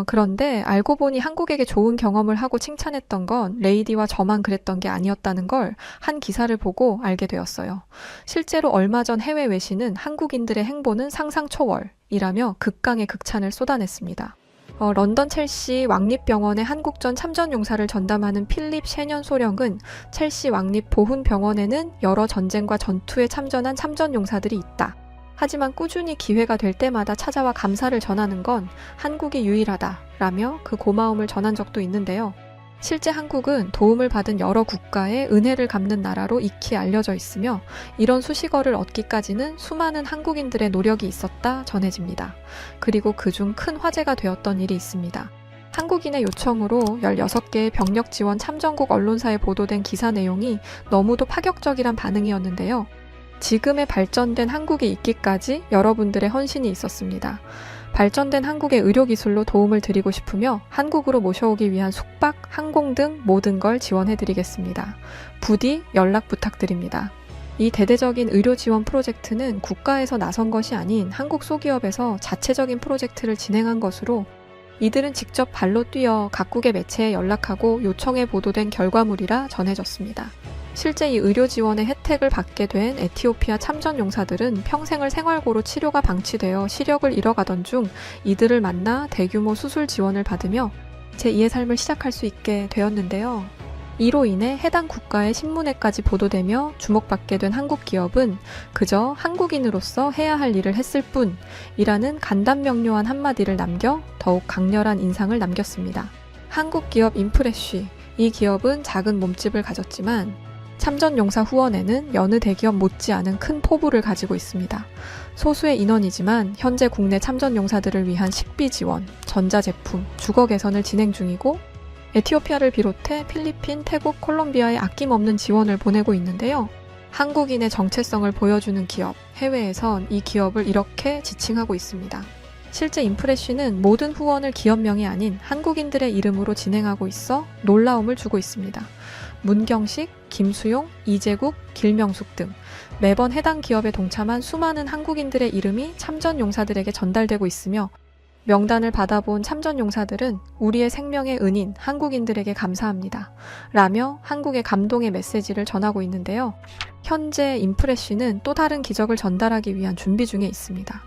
그런데 알고 보니 한국에게 좋은 경험을 하고 칭찬했던 건 레이디와 저만 그랬던 게 아니었다는 걸 한 기사를 보고 알게 되었어요. 실제로 얼마 전 해외 외신은 한국인들의 행보는 상상 초월이라며 극강의 극찬을 쏟아냈습니다. 런던 첼시 왕립병원의 한국전 참전용사를 전담하는 필립 셰년 소령은 첼시 왕립 보훈병원에는 여러 전쟁과 전투에 참전한 참전용사들이 있다. 하지만 꾸준히 기회가 될 때마다 찾아와 감사를 전하는 건 한국이 유일하다라며 그 고마움을 전한 적도 있는데요. 실제 한국은 도움을 받은 여러 국가의 은혜를 갚는 나라로 익히 알려져 있으며 이런 수식어를 얻기까지는 수많은 한국인들의 노력이 있었다 전해집니다. 그리고 그중 큰 화제가 되었던 일이 있습니다. 한국인의 요청으로 16개의 병력 지원 참전국 언론사에 보도된 기사 내용이 너무도 파격적이란 반응이었는데요. 지금의 발전된 한국이 있기까지 여러분들의 헌신이 있었습니다. 발전된 한국의 의료기술로 도움을 드리고 싶으며 한국으로 모셔오기 위한 숙박, 항공 등 모든 걸 지원해드리겠습니다. 부디 연락 부탁드립니다. 이 대대적인 의료 지원 프로젝트는 국가에서 나선 것이 아닌 한국 소기업에서 자체적인 프로젝트를 진행한 것으로 이들은 직접 발로 뛰어 각국의 매체에 연락하고 요청해 보도된 결과물이라 전해졌습니다. 실제 이 의료 지원의 혜택을 받게 된 에티오피아 참전 용사들은 평생을 생활고로 치료가 방치되어 시력을 잃어가던 중 이들을 만나 대규모 수술 지원을 받으며 제2의 삶을 시작할 수 있게 되었는데요. 이로 인해 해당 국가의 신문에까지 보도되며 주목받게 된 한국 기업은 그저 한국인으로서 해야 할 일을 했을 뿐이라는 간단명료한 한마디를 남겨 더욱 강렬한 인상을 남겼습니다. 한국 기업 인프레쉬, 이 기업은 작은 몸집을 가졌지만 참전용사 후원에는 여느 대기업 못지않은 큰 포부를 가지고 있습니다. 소수의 인원이지만 현재 국내 참전용사들을 위한 식비 지원, 전자제품, 주거 개선을 진행 중이고 에티오피아를 비롯해 필리핀, 태국, 콜롬비아에 아낌없는 지원을 보내고 있는데요. 한국인의 정체성을 보여주는 기업, 해외에선 이 기업을 이렇게 지칭하고 있습니다. 실제 인프레쉬는 모든 후원을 기업명이 아닌 한국인들의 이름으로 진행하고 있어 놀라움을 주고 있습니다. 문경식, 김수용, 이재국, 길명숙 등 매번 해당 기업에 동참한 수많은 한국인들의 이름이 참전용사들에게 전달되고 있으며 명단을 받아본 참전용사들은 우리의 생명의 은인 한국인들에게 감사합니다. 라며 한국의 감동의 메시지를 전하고 있는데요. 현재 인프레쉬는 또 다른 기적을 전달하기 위한 준비 중에 있습니다.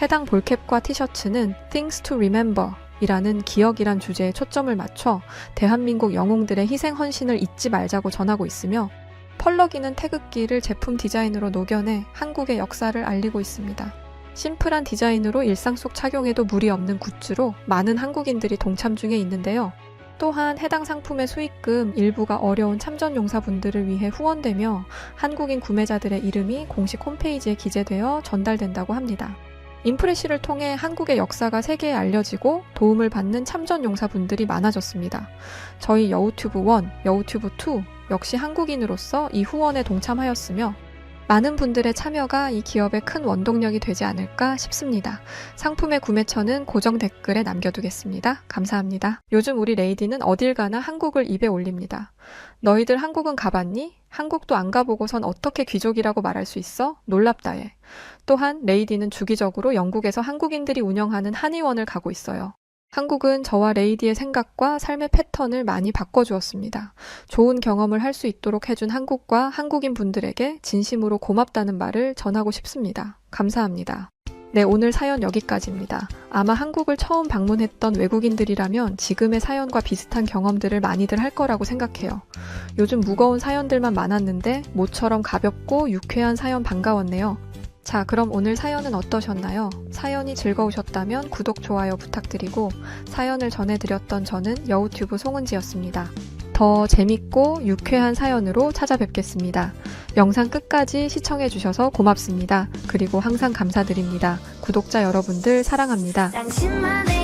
해당 볼캡과 티셔츠는 Things to Remember 이라는 기억이란 주제에 초점을 맞춰 대한민국 영웅들의 희생 헌신을 잊지 말자고 전하고 있으며 펄럭이는 태극기를 제품 디자인으로 녹여내 한국의 역사를 알리고 있습니다. 심플한 디자인으로 일상 속 착용에도 무리 없는 굿즈로 많은 한국인들이 동참 중에 있는데요. 또한 해당 상품의 수익금 일부가 어려운 참전용사분들을 위해 후원되며 한국인 구매자들의 이름이 공식 홈페이지에 기재되어 전달된다고 합니다. 인프레시를 통해 한국의 역사가 세계에 알려지고 도움을 받는 참전용사분들이 많아졌습니다. 저희 여우튜브 1, 여우튜브 2 역시 한국인으로서 이 후원에 동참하였으며 많은 분들의 참여가 이 기업의 큰 원동력이 되지 않을까 싶습니다. 상품의 구매처는 고정 댓글에 남겨두겠습니다. 감사합니다. 요즘 우리 레이디는 어딜 가나 한국을 입에 올립니다. 너희들 한국은 가봤니? 한국도 안 가보고선 어떻게 귀족이라고 말할 수 있어? 놀랍다 해. 또한 레이디는 주기적으로 영국에서 한국인들이 운영하는 한의원을 가고 있어요. 한국은 저와 레이디의 생각과 삶의 패턴을 많이 바꿔주었습니다. 좋은 경험을 할 수 있도록 해준 한국과 한국인 분들에게 진심으로 고맙다는 말을 전하고 싶습니다. 감사합니다. 네, 오늘 사연 여기까지입니다. 아마 한국을 처음 방문했던 외국인들이라면 지금의 사연과 비슷한 경험들을 많이들 할 거라고 생각해요. 요즘 무거운 사연들만 많았는데 모처럼 가볍고 유쾌한 사연 반가웠네요. 자, 그럼 오늘 사연은 어떠셨나요? 사연이 즐거우셨다면 구독, 좋아요 부탁드리고 사연을 전해드렸던 저는 여우튜브 송은지였습니다. 더 재밌고 유쾌한 사연으로 찾아뵙겠습니다. 영상 끝까지 시청해주셔서 고맙습니다. 그리고 항상 감사드립니다. 구독자 여러분들 사랑합니다. 당신만의